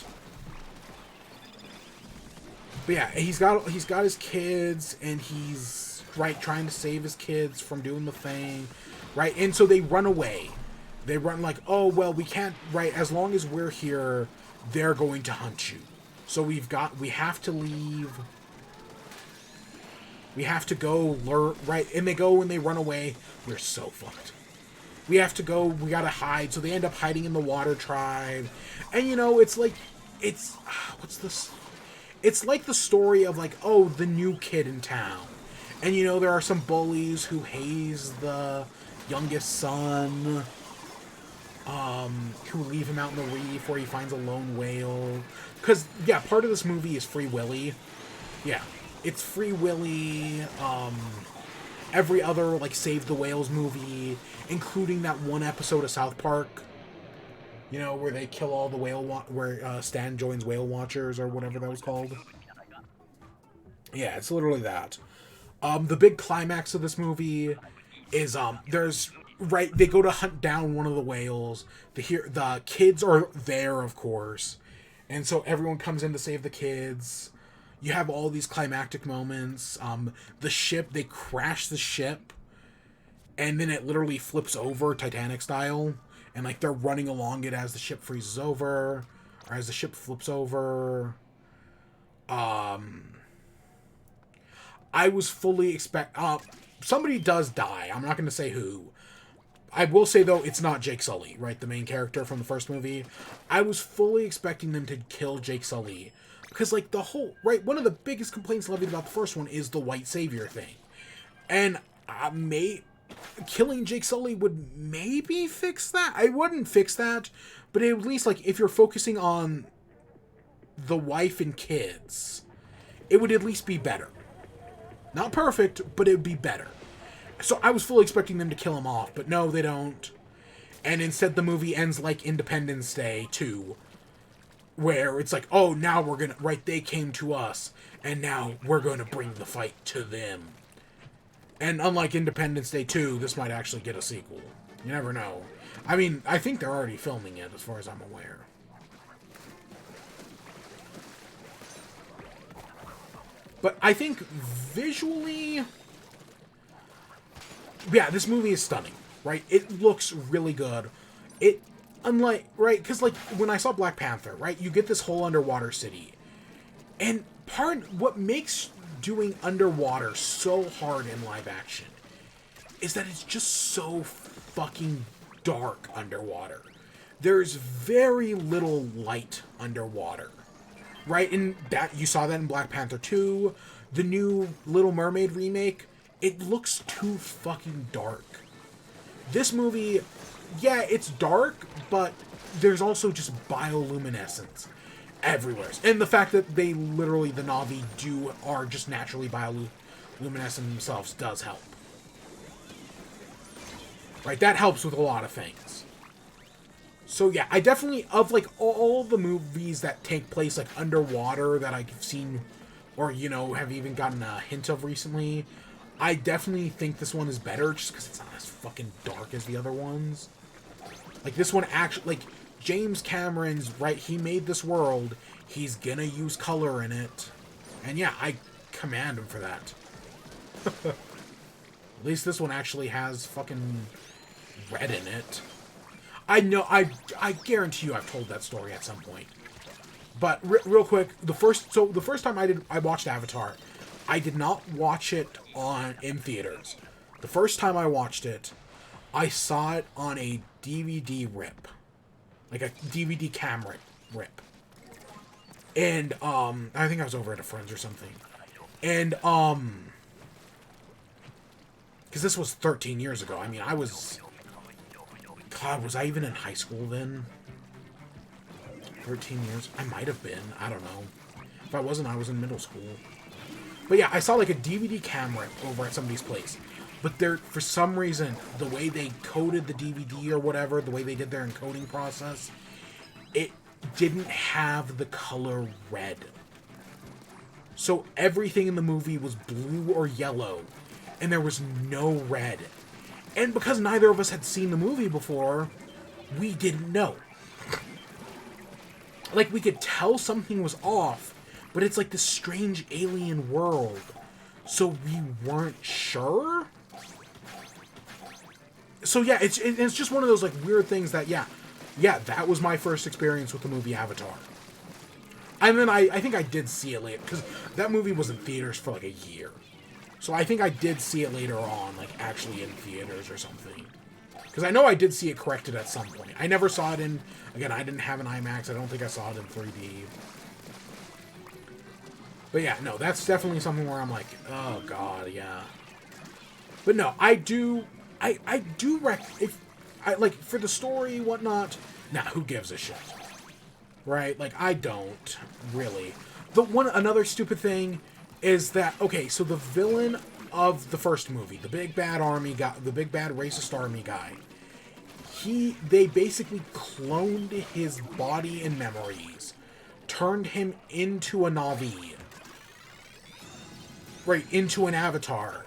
But yeah, he's got his kids, and he's trying to save his kids from doing the thing, right? And so they run away. They run like, oh well, we can't, right? As long as we're here, they're going to hunt you. So we have to leave. We have to go learn, right? And they go and they run away. We're so fucked. We have to go. We gotta hide. So they end up hiding in the Water Tribe, and it's like, what's this? It's like the story of, like, oh, the new kid in town. And, there are some bullies who haze the youngest son, who leave him out in the reef where he finds a lone whale. Because, yeah, part of this movie is Free Willy. Yeah, it's Free Willy, every other, like, Save the Whales movie, including that one episode of South Park, where they kill all the where Stan joins Whale Watchers, or whatever that was called. Yeah, it's literally that. The big climax of this movie is, they go to hunt down one of the whales. The kids are there, of course. And so everyone comes in to save the kids. You have all these climactic moments. The ship, they crash the ship, and then it literally flips over Titanic style. And, like, they're running along it as the ship freezes over, or as the ship flips over. I was fully somebody does die. I'm not going to say who. I will say, though, it's not Jake Sully, right? The main character from the first movie. I was fully expecting them to kill Jake Sully. Because, like, one of the biggest complaints levied about the first one is the white savior thing. And killing Jake Sully would maybe fix that. I wouldn't fix that, but at least, like, if you're focusing on the wife and kids, it would at least be better. Not perfect, but it would be better. So I was fully expecting them to kill him off, but no, they don't. And instead the movie ends like Independence Day 2, where it's like, oh, now we're gonna, right, they came to us, and now we're gonna bring the fight to them. And unlike Independence Day 2, this might actually get a sequel. You never know. I mean, I think they're already filming it, as far as I'm aware. But I think visually, yeah, this movie is stunning, right? It looks really good. Right, because, like, when I saw Black Panther, right, you get this whole underwater city. And what makes doing underwater so hard in live action is that it's just so fucking dark underwater. There's very little light underwater, right? And that you saw that in Black Panther 2, the new Little Mermaid remake. It looks too fucking dark. This movie, yeah, it's dark, but there's also just bioluminescence everywhere. And the fact that the Na'vi are just naturally bioluminescent themselves does help. Right, that helps with a lot of things. So yeah, I definitely, of like all the movies that take place like underwater that I've seen, or you know, have even gotten a hint of recently, I definitely think this one is better just because it's not as fucking dark as the other ones. Like this one actually, like James Cameron's right, he made this world, he's gonna use color in it, and yeah, I command him for that. At least this one actually has fucking red in it. I know, I guarantee you I've told that story at some point. But real quick, the first time I watched Avatar, I did not watch it in theaters. The first time I watched it, I saw it on a DVD rip. Like a DVD camera rip. And I think I was over at a friend's or something. And because this was 13 years ago. I mean, God, was I even in high school then? 13 years? I might have been. I don't know. If I wasn't, I was in middle school. But yeah, I saw like a DVD camera over at somebody's place. But for some reason, the way they coded the DVD or whatever, the way they did their encoding process, it didn't have the color red. So everything in the movie was blue or yellow, and there was no red. And because neither of us had seen the movie before, we didn't know. Like, we could tell something was off, but it's like this strange alien world. So we weren't sure? So yeah, it's just one of those like weird things that, yeah, that was my first experience with the movie Avatar. And then I think I did see it later, because that movie was in theaters for like a year. So I think I did see it later on, like actually in theaters or something. Because I know I did see it corrected at some point. I never saw it in, again, I didn't have an IMAX. I don't think I saw it in 3D. But yeah, no, that's definitely something where I'm like, oh god, yeah. But no, I do like, for the story, whatnot, nah, who gives a shit? Right? Like, I don't, really. Another stupid thing is that, okay, so the villain of the first movie, the big bad army guy, the big bad racist army guy, they basically cloned his body and memories, turned him into a Na'vi, right, into an avatar,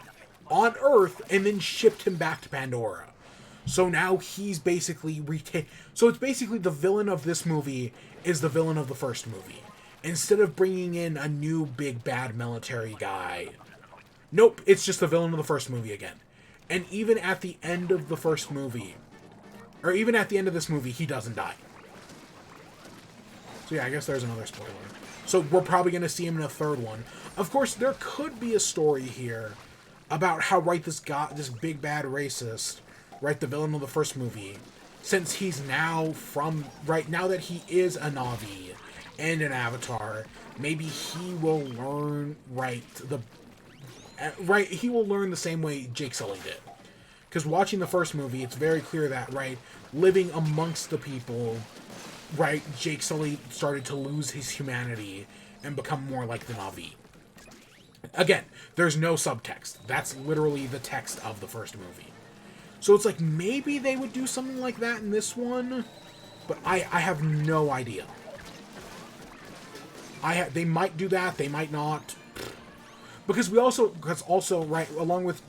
on Earth, and then shipped him back to Pandora. So now he's basically so it's basically the villain of this movie is the villain of the first movie. Instead of bringing in a new big bad military guy, nope, it's just the villain of the first movie again. And even at the end of the first movie, or even at the end of this movie, he doesn't die. So yeah, I guess there's another spoiler. So we're probably going to see him in a third one. Of course, there could be a story here about how, right, this big bad racist, right, the villain of the first movie, since he's now now that he is a Na'vi and an Avatar, maybe he will learn, he will learn the same way Jake Sully did. Because watching the first movie, it's very clear that, right, living amongst the people, right, Jake Sully started to lose his humanity and become more like the Na'vi. Again, there's no subtext. That's literally the text of the first movie. So it's like, maybe they would do something like that in this one, but I have no idea. They might do that, they might not. Because also, right, along with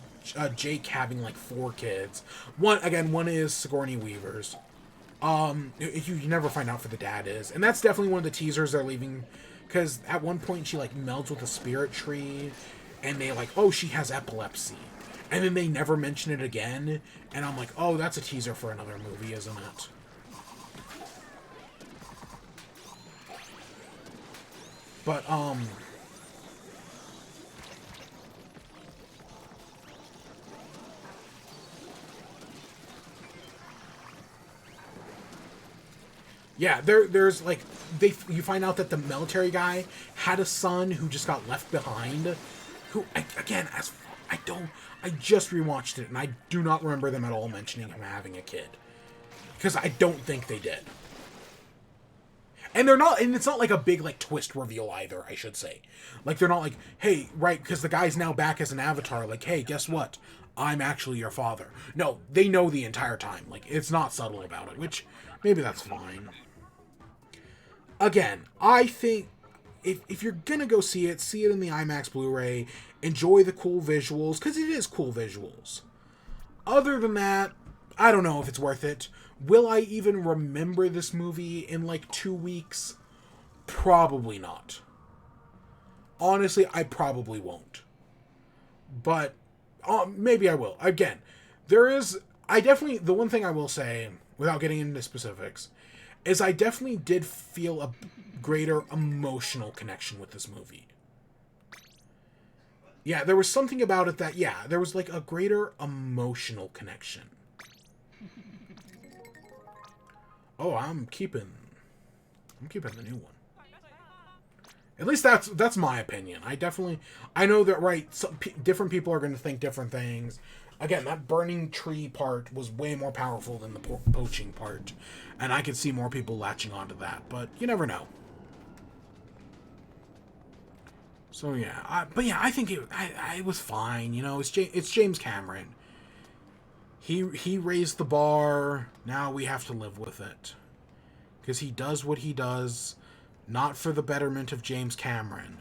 Jake having like 4 kids, one is Sigourney Weaver's. You never find out who the dad is, and that's definitely one of the teasers they're leaving, because at one point she like melds with a spirit tree, and they like, oh, she has epilepsy, and then they never mention it again, and I'm like, oh, that's a teaser for another movie, isn't it? But yeah, there's like, you find out that the military guy had a son who just got left behind, who, I just rewatched it, and I do not remember them at all mentioning him having a kid. Because I don't think they did. And it's not like a big, like, twist reveal either, I should say. Like, they're not like, hey, right, because the guy's now back as an avatar, like, hey, guess what? I'm actually your father. No, they know the entire time. Like, it's not subtle about it, which maybe that's fine. Again, I think if you're gonna go see it in the IMAX Blu-ray, enjoy the cool visuals, because it is cool visuals. Other than that, I don't know if it's worth it. Will I even remember this movie in like 2 weeks? Probably not. Honestly, I probably won't. But maybe I will. Again, the one thing I will say, without getting into specifics, is I definitely did feel a greater emotional connection with this movie. Yeah, there was something about it that, yeah, there was like a greater emotional connection. Oh, I'm keeping the new one. At least that's my opinion. I know that, right, different people are going to think different things. Again, that burning tree part was way more powerful than the poaching part, and I could see more people latching onto that, but you never know. So yeah, I think it was fine. You know, it's James Cameron. He raised the bar. Now we have to live with it, because he does what he does, not for the betterment of James Cameron,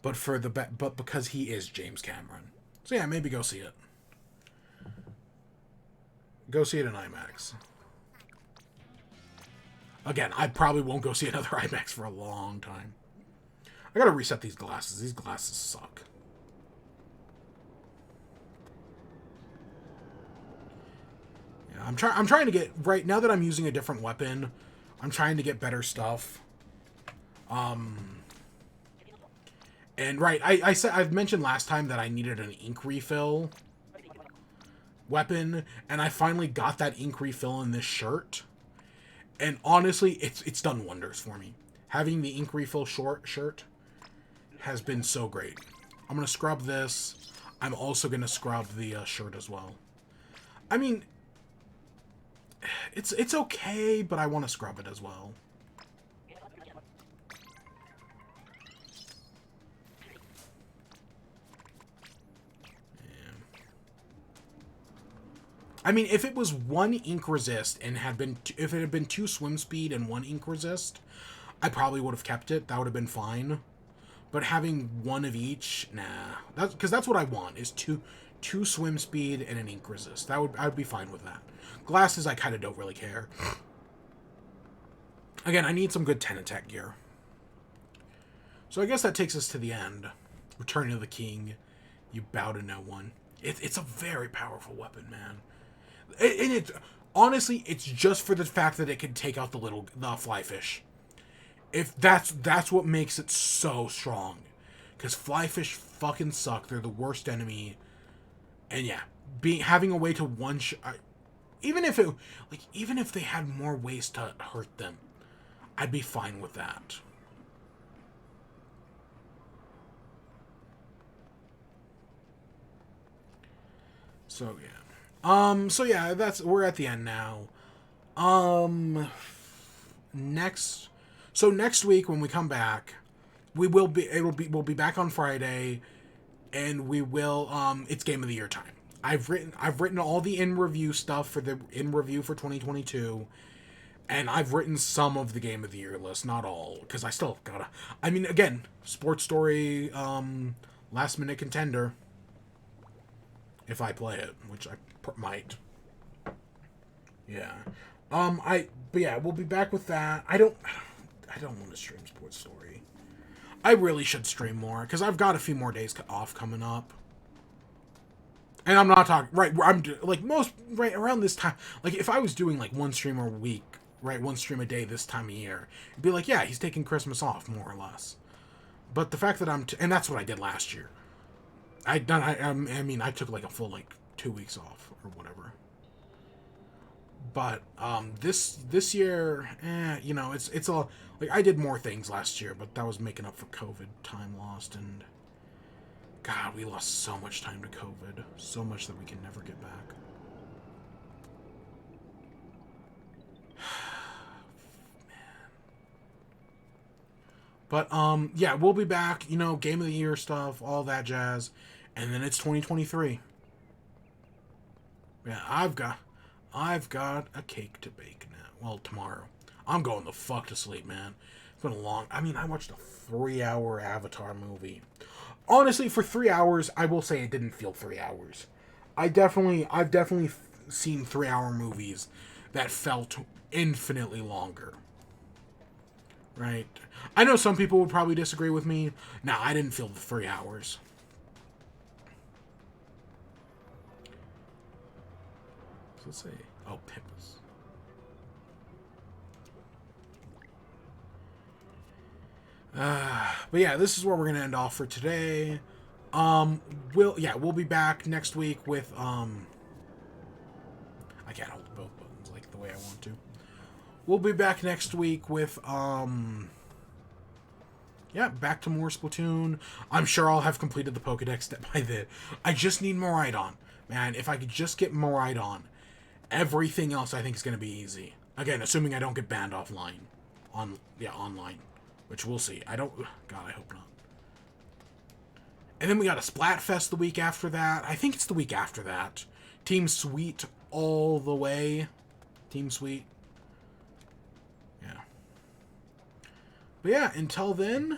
but but because he is James Cameron. So yeah, maybe go see it. Go see it in IMAX. Again, I probably won't go see another IMAX for a long time. I gotta reset these glasses. These glasses suck. Yeah, I'm trying to get right now that I'm using a different weapon. I'm trying to get better stuff. And right, I've mentioned last time that I needed an ink refill weapon, and I finally got that ink refill in this shirt. And honestly, it's done wonders for me. Having the ink refill shirt has been so great. I'm gonna scrub this. I'm also gonna scrub the shirt as well. I mean, it's okay, but I want to scrub it as well. I mean, if it was one ink resist and if it had been 2 swim speed and 1 ink resist, I probably would have kept it. That would have been fine. But having 1 of each, nah. Because that's what I want, is two swim speed and an ink resist. I would be fine with that. Glasses, I kind of don't really care. Again, I need some good 10 attack gear. So I guess that takes us to the end. Return of the King. You bow to no one. It's a very powerful weapon, man. And honestly, it's just for the fact that it can take out the fly fish. If that's what makes it so strong, because fly fish fucking suck. They're the worst enemy. And yeah, having a way to even if they had more ways to hurt them, I'd be fine with that. So yeah. So yeah, we're at the end now. Next week when we come back, we'll be back on Friday, and we will it's Game of the Year time. I've written all the in review stuff for 2022, and I've written some of the Game of the Year list, not all, because I still gotta. I mean, again, Sports Story, last minute contender. If I play it, which I might. Yeah. But yeah, we'll be back with that. I don't want to stream Sports Story. I really should stream more, because I've got a few more days off coming up. And I'm not talking, right, I'm like right around this time, like if I was doing like 1 stream a week, right, 1 stream a day this time of year, it'd be like, yeah, he's taking Christmas off, more or less. But the fact that and that's what I did last year. I mean, I took like a full 2 weeks off or whatever. But this year, you know, it's all like I did more things last year, but that was making up for COVID time lost, and God, we lost so much time to COVID, so much that we can never get back. But yeah, we'll be back. You know, Game of the Year stuff, all that jazz, and then it's 2023. Yeah, I've got a cake to bake now. Well, tomorrow. I'm going the fuck to sleep, man. It's been a long... I mean, I watched a 3-hour Avatar movie. Honestly, for 3 hours, I will say it didn't feel 3 hours. I've definitely seen 3-hour movies that felt infinitely longer. Right? I know some people would probably disagree with me. No, I didn't feel the 3 hours. So let's see. Oh, Pimpus. But yeah, this is where we're gonna end off for today. We'll be back next week with I can't hold both buttons like the way I want to. We'll be back next week with back to more Splatoon. I'm sure I'll have completed the Pokedex step by then. I just need Moridon. Man, if I could just get Moridon, everything else I think is gonna be easy. Again, assuming I don't get banned offline. Online. Which we'll see. God, I hope not. And then we got a Splatfest the week after that. I think it's the week after that. Team Sweet all the way. Team Sweet. Yeah. But yeah, until then,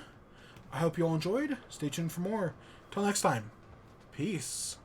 I hope you all enjoyed. Stay tuned for more. Till next time. Peace.